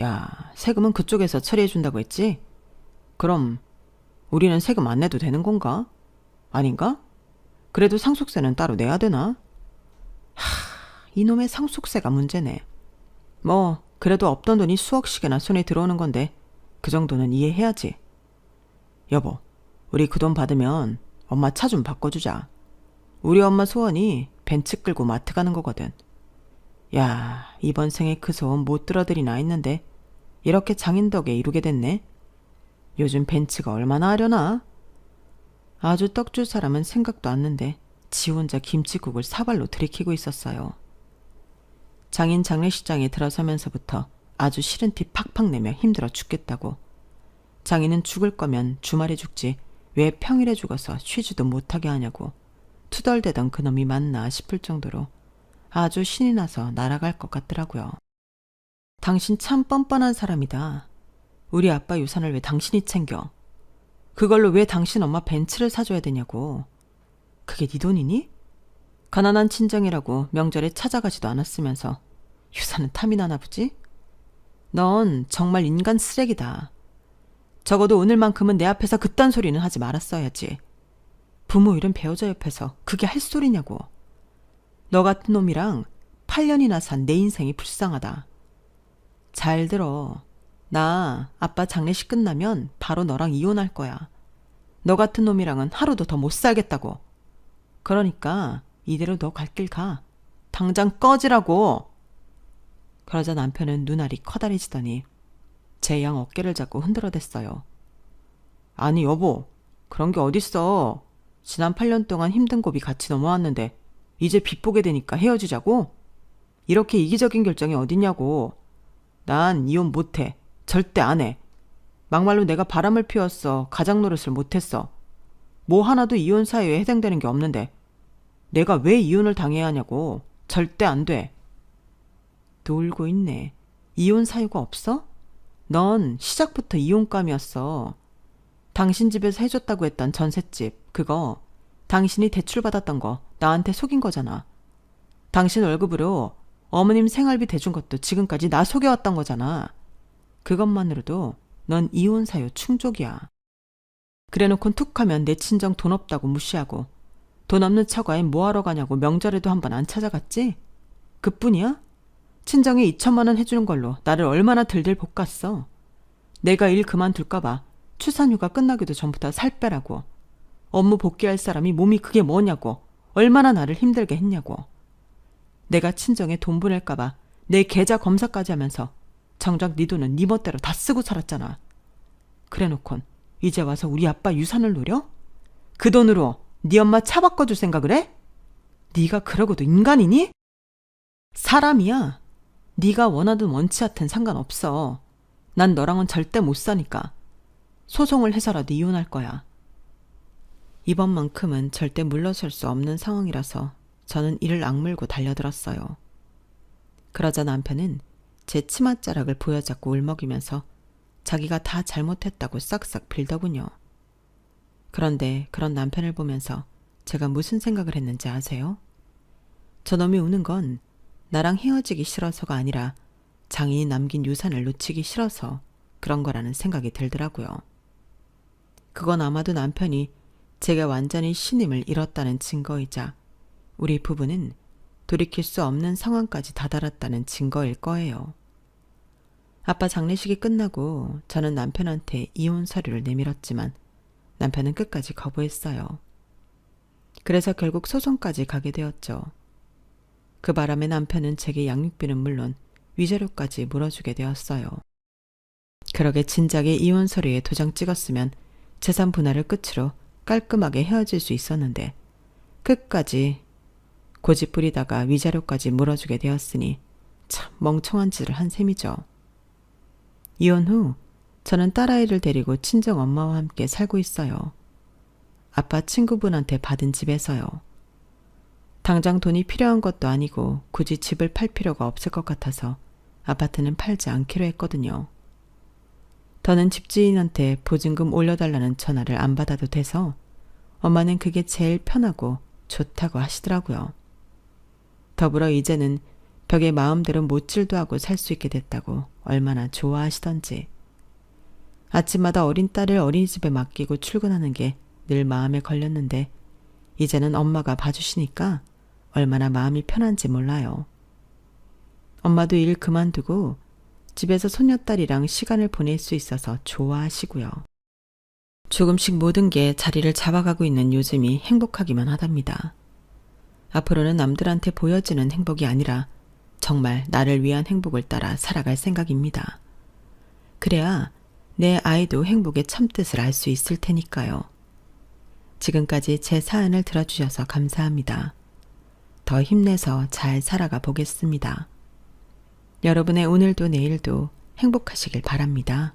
야, 세금은 그쪽에서 처리해준다고 했지? 그럼 우리는 세금 안 내도 되는 건가? 아닌가? 그래도 상속세는 따로 내야 되나? 이놈의 상속세가 문제네. 뭐 그래도 없던 돈이 수억씩이나 손에 들어오는 건데 그 정도는 이해해야지. 여보, 우리 그 돈 받으면 엄마 차 좀 바꿔주자. 우리 엄마 소원이 벤츠 끌고 마트 가는 거거든. 야, 이번 생에 그 소원 못 들어드리나 했는데 이렇게 장인 덕에 이루게 됐네. 요즘 벤츠가 얼마나 하려나? 아주 떡 줄 사람은 생각도 않는데 지 혼자 김치국을 사발로 들이키고 있었어요. 장인 장례식장에 들어서면서부터 아주 싫은 티 팍팍 내며 힘들어 죽겠다고. 장인은 죽을 거면 주말에 죽지 왜 평일에 죽어서 쉬지도 못하게 하냐고 투덜대던 그놈이 맞나 싶을 정도로 아주 신이 나서 날아갈 것 같더라고요. 당신 참 뻔뻔한 사람이다. 우리 아빠 유산을 왜 당신이 챙겨? 그걸로 왜 당신 엄마 벤츠를 사줘야 되냐고. 그게 네 돈이니? 가난한 친정이라고 명절에 찾아가지도 않았으면서 유산은 탐이 나나 보지? 넌 정말 인간 쓰레기다. 적어도 오늘만큼은 내 앞에서 그딴 소리는 하지 말았어야지. 부모 일은 배우자 옆에서 그게 할 소리냐고. 너 같은 놈이랑 8년이나 산 내 인생이 불쌍하다. 잘 들어. 나 아빠 장례식 끝나면 바로 너랑 이혼할 거야. 너 같은 놈이랑은 하루도 더 못 살겠다고. 그러니까 이대로 너 갈 길 가. 당장 꺼지라고. 그러자 남편은 눈알이 커다래지더니 제 양 어깨를 잡고 흔들어댔어요. 아니 여보, 그런 게 어딨어. 지난 8년 동안 힘든 고비 같이 넘어왔는데 이제 빚 보게 되니까 헤어지자고? 이렇게 이기적인 결정이 어딨냐고. 난 이혼 못해. 절대 안 해. 막말로 내가 바람을 피웠어. 가장 노릇을 못했어. 뭐 하나도 이혼 사유에 해당되는 게 없는데 내가 왜 이혼을 당해야 하냐고. 절대 안 돼. 놀고 있네. 이혼 사유가 없어? 넌 시작부터 이혼감이었어. 당신 집에서 해줬다고 했던 전셋집, 그거 당신이 대출받았던 거 나한테 속인 거잖아. 당신 월급으로 어머님 생활비 대준 것도 지금까지 나 속여왔던 거잖아. 그것만으로도 넌 이혼 사유 충족이야. 그래놓곤 툭하면 내 친정 돈 없다고 무시하고 돈 없는 처가에 뭐하러 가냐고 명절에도 한 번 안 찾아갔지? 그뿐이야? 친정에 2천만 원 해주는 걸로 나를 얼마나 들들 볶았어. 내가 일 그만둘까봐 출산휴가 끝나기도 전부터 살 빼라고. 업무 복귀할 사람이 몸이 그게 뭐냐고. 얼마나 나를 힘들게 했냐고. 내가 친정에 돈 보낼까봐 내 계좌 검사까지 하면서 정작 네 돈은 네 멋대로 다 쓰고 살았잖아. 그래놓곤 이제 와서 우리 아빠 유산을 노려? 그 돈으로 네 엄마 차 바꿔줄 생각을 해? 네가 그러고도 인간이니? 사람이야. 네가 원하든 원치 않든 상관없어. 난 너랑은 절대 못 사니까. 소송을 해서라도 이혼할 거야. 이번만큼은 절대 물러설 수 없는 상황이라서 저는 이를 악물고 달려들었어요. 그러자 남편은 제 치맛자락을 보여잡고 울먹이면서 자기가 다 잘못했다고 싹싹 빌더군요. 그런데 그런 남편을 보면서 제가 무슨 생각을 했는지 아세요? 저놈이 우는 건 나랑 헤어지기 싫어서가 아니라 장인이 남긴 유산을 놓치기 싫어서 그런 거라는 생각이 들더라고요. 그건 아마도 남편이 제가 완전히 신임을 잃었다는 증거이자 우리 부부는 돌이킬 수 없는 상황까지 다다랐다는 증거일 거예요. 아빠 장례식이 끝나고 저는 남편한테 이혼 서류를 내밀었지만 남편은 끝까지 거부했어요. 그래서 결국 소송까지 가게 되었죠. 그 바람에 남편은 제게 양육비는 물론 위자료까지 물어주게 되었어요. 그러게 진작에 이혼 서류에 도장 찍었으면 재산 분할을 끝으로 깔끔하게 헤어질 수 있었는데 끝까지 고집 부리다가 위자료까지 물어주게 되었으니 참 멍청한 짓을 한 셈이죠. 이혼 후 저는 딸아이를 데리고 친정 엄마와 함께 살고 있어요. 아빠 친구분한테 받은 집에서요. 당장 돈이 필요한 것도 아니고 굳이 집을 팔 필요가 없을 것 같아서 아파트는 팔지 않기로 했거든요. 더는 집주인한테 보증금 올려달라는 전화를 안 받아도 돼서 엄마는 그게 제일 편하고 좋다고 하시더라고요. 더불어 이제는 벽에 마음대로 못질도 하고 살 수 있게 됐다고 얼마나 좋아하시던지. 아침마다 어린 딸을 어린이집에 맡기고 출근하는 게 늘 마음에 걸렸는데 이제는 엄마가 봐주시니까 얼마나 마음이 편한지 몰라요. 엄마도 일 그만두고 집에서 손녀딸이랑 시간을 보낼 수 있어서 좋아하시고요. 조금씩 모든 게 자리를 잡아가고 있는 요즘이 행복하기만 하답니다. 앞으로는 남들한테 보여지는 행복이 아니라 정말 나를 위한 행복을 따라 살아갈 생각입니다. 그래야 내 아이도 행복의 참뜻을 알 수 있을 테니까요. 지금까지 제 사연을 들어주셔서 감사합니다. 더 힘내서 잘 살아가 보겠습니다. 여러분의 오늘도 내일도 행복하시길 바랍니다.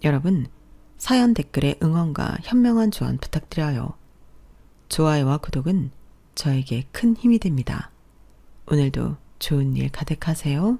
여러분, 사연 댓글에 응원과 현명한 조언 부탁드려요. 좋아요와 구독은 저에게 큰 힘이 됩니다. 오늘도 좋은 일 가득하세요.